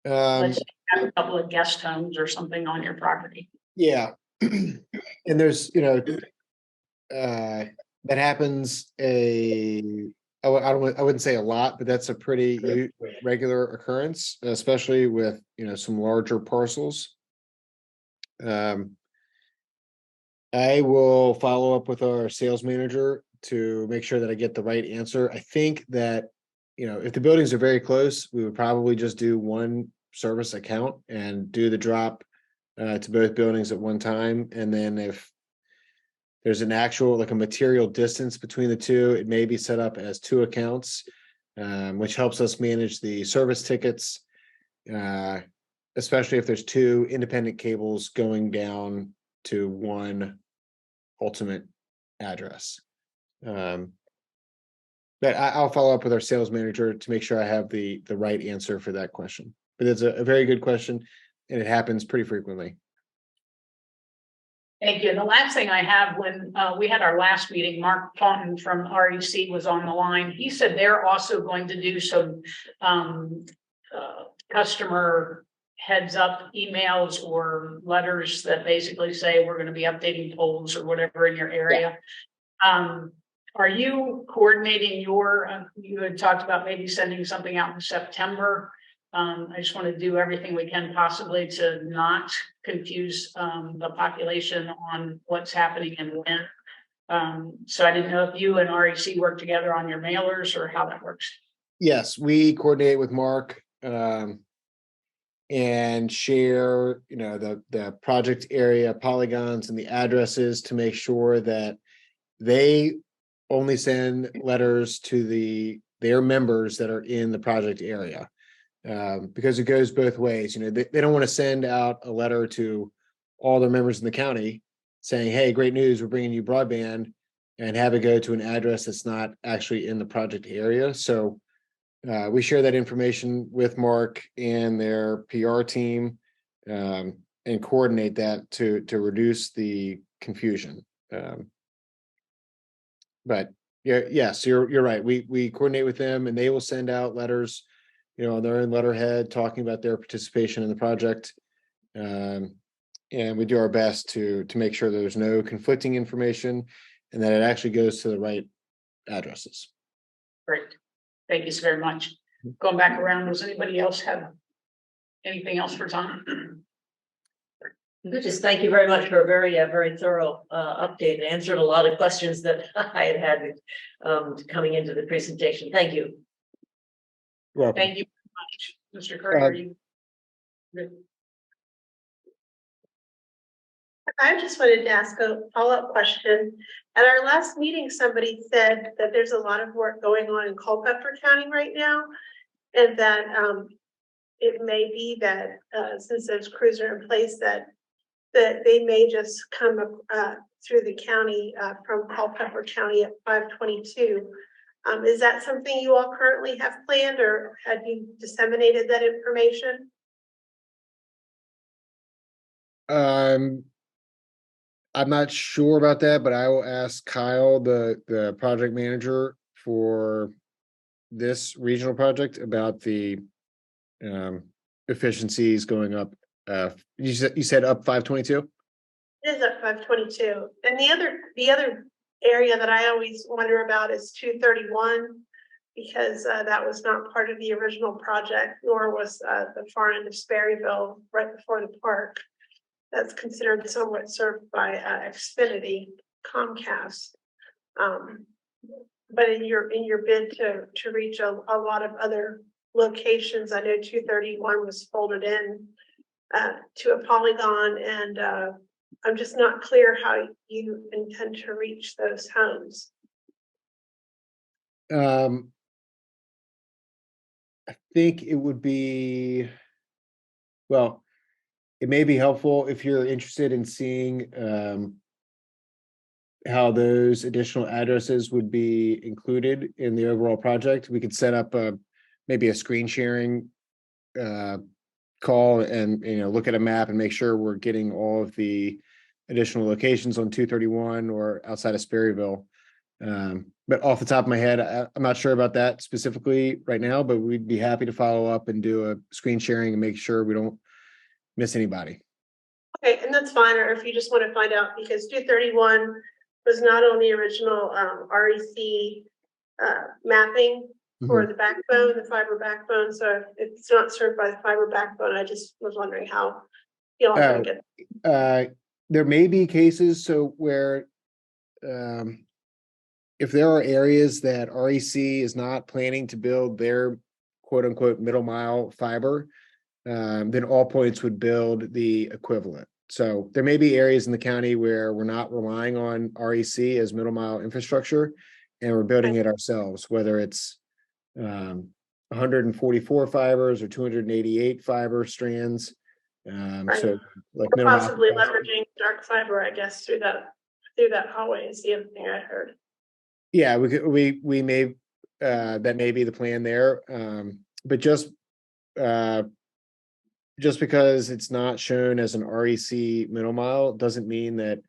Let's say you have a couple of guest homes or something on your property. Yeah. And there's, that happens I wouldn't say a lot, but that's a pretty regular occurrence, especially with, some larger parcels. I will follow up with our sales manager to make sure that I get the right answer. I think that, if the buildings are very close, we would probably just do one service account and do the drop to both buildings at one time. And then if there's an actual, like a material distance between the two, it may be set up as 2 accounts, which helps us manage the service tickets, especially if there's 2 independent cables going down to one ultimate address. But I'll follow up with our sales manager to make sure I have the right answer for that question. But it's a very good question, and it happens pretty frequently. Thank you. And the last thing I have, when we had our last meeting, Mark Taunton from REC was on the line. He said they're also going to do some customer heads up emails or letters that basically say we're going to be updating polls or whatever in your area. Yeah. Are you coordinating you had talked about maybe sending something out in September. I just want to do everything we can possibly to not confuse the population on what's happening and when. So I didn't know if you and REC work together on your mailers or how that works. Yes, we coordinate with Mark and share, the project area polygons and the addresses to make sure that they only send letters to their members that are in the project area. Because it goes both ways. They don't want to send out a letter to all their members in the county saying, hey, great news, we're bringing you broadband, and have it go to an address that's not actually in the project area. So we share that information with Mark and their PR team. And and coordinate that to reduce the confusion. But yeah, yes, you're right. We coordinate with them and they will send out letters, on their own letterhead talking about their participation in the project. And we do our best to make sure there's no conflicting information and that it actually goes to the right addresses. Great. Thank you so very much. Going back around, does anybody else have anything else for Tom? Just thank you very much for a very thorough update. It answered a lot of questions that I had coming into the presentation. Thank you. Welcome. Thank you very much, Mr. Curry. Are you good? I just wanted to ask a follow-up question. At our last meeting, somebody said that there's a lot of work going on in Culpeper County right now. And that it may be that since there's cruiser in place that they may just come through the county from Culpeper County at 522. Is that something you all currently have planned or have you disseminated that information? I'm not sure about that, but I will ask Kyle, the project manager for this regional project, about the efficiencies going up. You said up 522? It is at 522. And the other area that I always wonder about is 231, because that was not part of the original project, nor was the far end of Sperryville right before the park. That's considered somewhat served by Xfinity, Comcast. But in your bid to reach a lot of other locations, I know 231 was folded in to a polygon, and I'm just not clear how you intend to reach those homes. I think it would be, well, it may be helpful if you're interested in seeing how those additional addresses would be included in the overall project. We could set up maybe a screen sharing call and look at a map and make sure we're getting all of the additional locations on 231 or outside of Sperryville. But off the top of my head, I'm not sure about that specifically right now, but we'd be happy to follow up and do a screen sharing and make sure we don't miss anybody. Okay, and that's fine. Or if you just want to find out, because 231 was not on the original REC mapping for the backbone, the fiber backbone. So if it's not served by the fiber backbone, I just was wondering how you'll have to get. There may be cases where if there are areas that REC is not planning to build their quote unquote middle mile fiber, then All Points would build the equivalent. So there may be areas in the county where we're not relying on REC as middle mile infrastructure and we're building it ourselves, whether it's 144 fibers or 288 fiber strands. So like possibly leveraging dark fiber, I guess, through that hallway is the other thing I heard. Yeah, we may that may be the plan there. But just because it's not shown as an REC middle mile doesn't mean that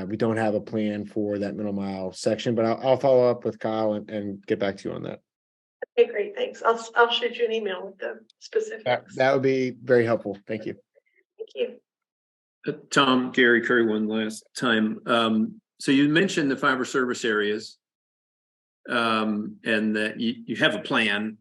we don't have a plan for that middle mile section. But I'll follow up with Kyle and get back to you on that. Okay, great, thanks. I'll shoot you an email with the specifics. That would be very helpful. Thank you. Thank you. Tom, Gary Curry, one last time. So you mentioned the fiber service areas, and that you have a plan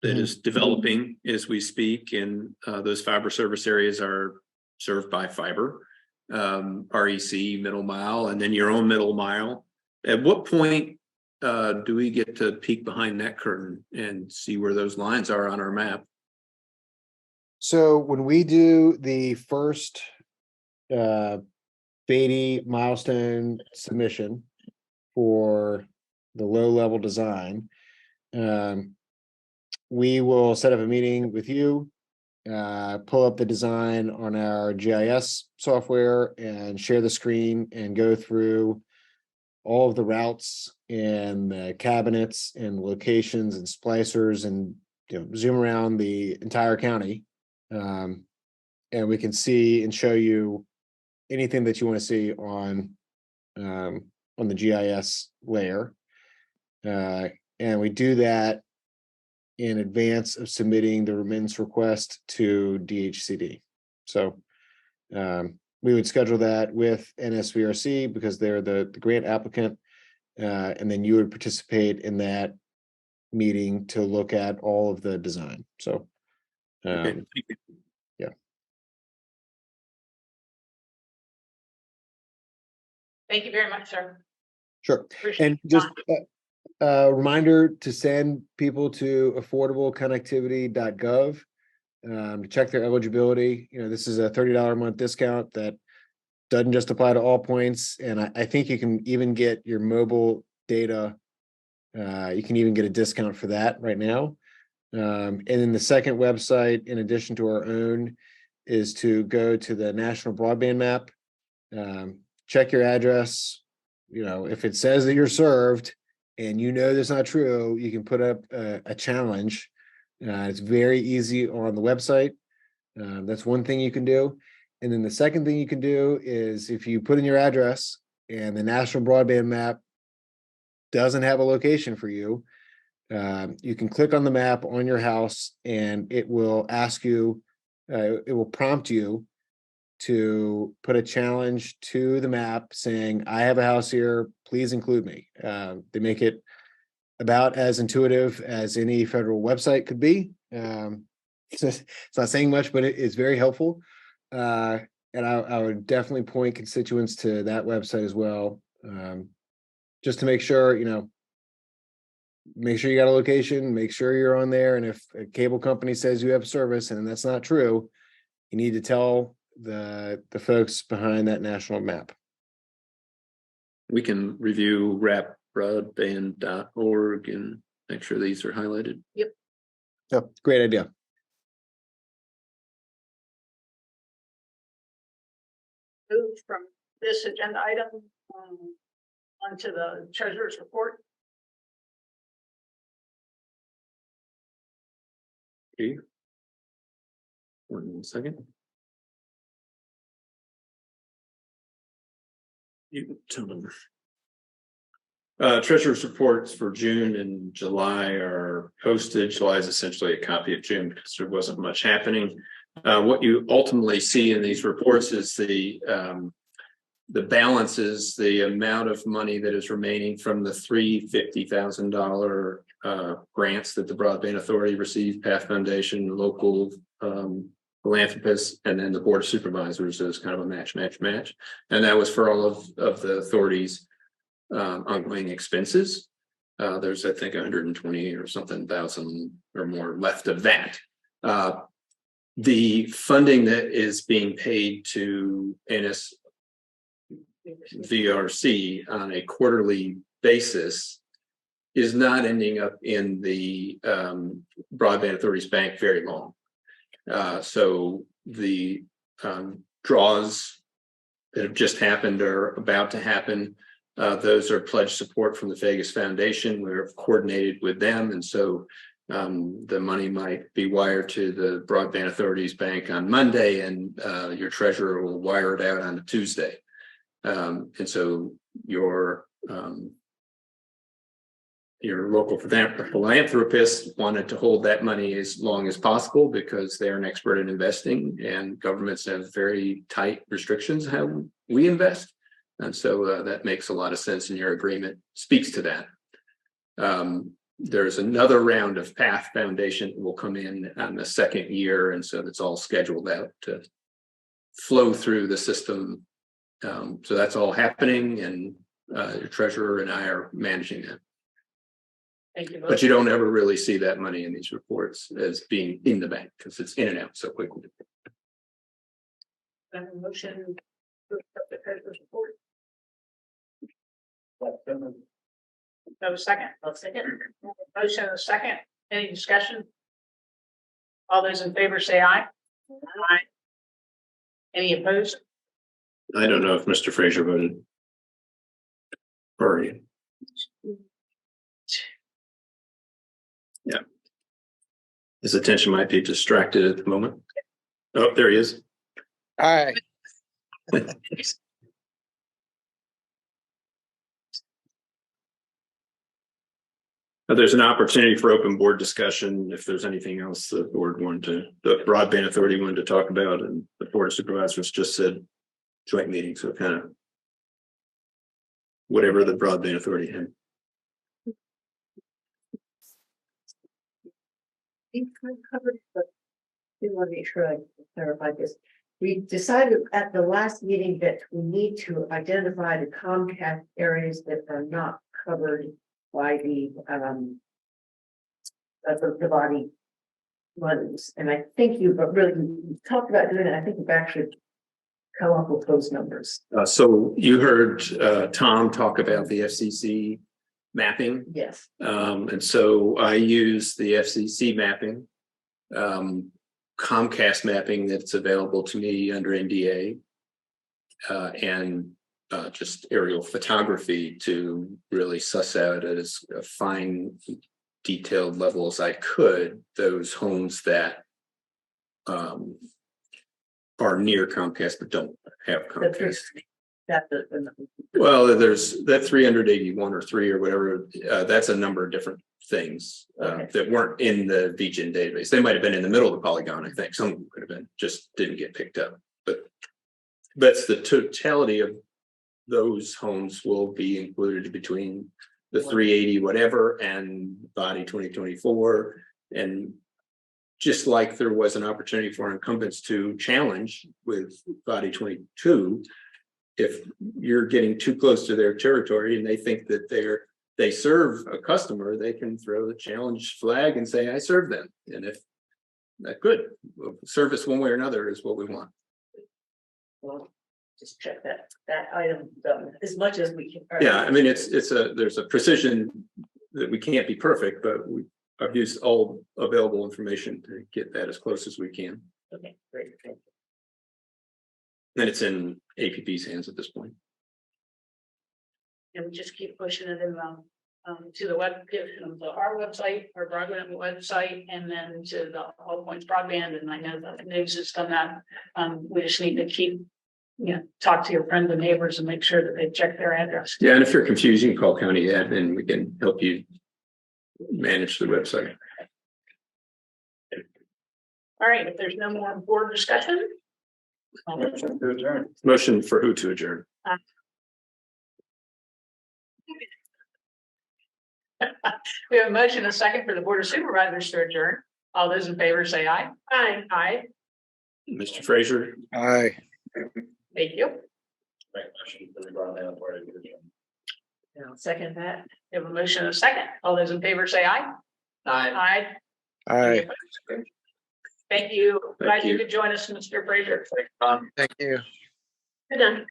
that is developing as we speak, and those fiber service areas are served by fiber, REC, middle mile, and then your own middle mile. At what point do we get to peek behind that curtain and see where those lines are on our map? So when we do the first Beatty milestone submission for the low level design, we will set up a meeting with you, pull up the design on our GIS software and share the screen and go through all of the routes and the cabinets and locations and splicers and zoom around the entire county. and we can see and show you anything that you want to see on the GIS layer. And we do that in advance of submitting the remittance request to DHCD. So we would schedule that with NSVRC because they're the grant applicant, and then you would participate in that meeting to look at all of the design. So Okay, thank you. Thank you very much, sir. sure. Appreciate And your just time. a reminder to send people to affordableconnectivity.gov to check their eligibility. This is a $30 a month discount that doesn't just apply to all points. And I think you can even get your mobile data. You can even get a discount for that right now. And then the second website, in addition to our own, is to go to the National Broadband Map. Check your address. If it says that you're served and that's not true, you can put up a challenge. It's very easy on the website. That's one thing you can do. And then the second thing you can do is if you put in your address and the National Broadband Map doesn't have a location for you, you can click on the map on your house and it will ask you, it will prompt you to put a challenge to the map saying, I have a house here, please include me. They make it about as intuitive as any federal website could be. It's not saying much, but it is very helpful. And I would definitely point constituents to that website as well, just to make sure, make sure you got a location, make sure you're on there. And if a cable company says you have service and that's not true, you need to tell the folks behind that national map. We can review rapbroadband.org and make sure these are highlighted. Yep. Oh, great idea. Move from this agenda item onto the treasurer's report. Okay. 1 second. You can tell them. Treasurer's reports for June and July are posted. July is essentially a copy of June because there wasn't much happening. What you ultimately see in these reports is the balances, the amount of money that is remaining from the $350,000 grants that the Broadband Authority received, Path Foundation, local philanthropists, and then the Board of Supervisors as kind of a match. And that was for all of the authority's ongoing expenses. There's, I think, 120 or something thousand or more left of that. The funding that is being paid to NSVRC on a quarterly basis is not ending up in the Broadband Authority's bank very long. So the draws that have just happened or about to happen, those are pledged support from the Vegas Foundation. We're coordinated with them, and so the money might be wired to the Broadband Authority's bank on Monday, and your treasurer will wire it out on a Tuesday. And so your local philanthropist wanted to hold that money as long as possible because they're an expert in investing, and governments have very tight restrictions how we invest. And so that makes a lot of sense, and your agreement speaks to that. There's another round of Path Foundation that will come in on the second year, and so that's all scheduled out to flow through the system. So that's all happening, and your treasurer and I are managing that. Thank you. But you don't ever really see that money in these reports as being in the bank because it's in and out so quickly. Have a motion to accept the treasurer's report. Have a second. I'll second. Motion and a second. Any discussion? All those in favor say aye. Aye. Any opposed? I don't know if Mr. Fraser voted. Or yeah. His attention might be distracted at the moment. Oh, there he is. Aye. There's an opportunity for open board discussion if there's anything else the board wanted to, the Broadband Authority wanted to talk about, and the Board of Supervisors just said joint meeting, so kind of whatever the Broadband Authority had. I want to make sure I clarify this. We decided at the last meeting that we need to identify the Comcast areas that are not covered by the body ones. And I think you, but really, we talked about doing it. I think we've actually come up with those numbers. So you heard Tom talk about the FCC mapping. Yes. And so I use the FCC mapping, Comcast mapping that's available to me under NDA, and just aerial photography to really suss out at as a fine detailed level as I could those homes that are near Comcast but don't have Comcast. Well, there's that 381 or 3 or whatever. That's a number of different things that weren't in the VGen database. They might have been in the middle of the polygon. I think some of them could have been, just didn't get picked up. But that's the totality of those homes will be included between the 380 whatever and body 2024. And just like there was an opportunity for incumbents to challenge with body 22, if you're getting too close to their territory and they think that they serve a customer, they can throw the challenge flag and say, I serve them. And if that good, service one way or another is what we want. Well, just check that item as much as we can. Yeah, I mean, there's a precision that we can't be perfect, but I've used all available information to get that as close as we can. Okay, great. Thank you. And it's in APP's hands at this point. And we just keep pushing it in to the web, to our website, our Broadband website, and then to the All Points Broadband. And I know that news has done that. We just need to keep, talk to your friends and neighbors and make sure that they check their address. Yeah, and if you're confused, you can call county admin. We can help you manage the website. All right, if there's no more board discussion. Motion to adjourn. Motion for who to adjourn? We have a motion, a second for the Board of Supervisors to adjourn. All those in favor say aye. Aye. Aye. Mr. Frazier? Aye. Thank you. Now, second that. We have a motion, a second. All those in favor say aye. Aye. Aye. Aye. Thank you. Glad you you. could join us, Mr. Frazier. Thank you. Good night.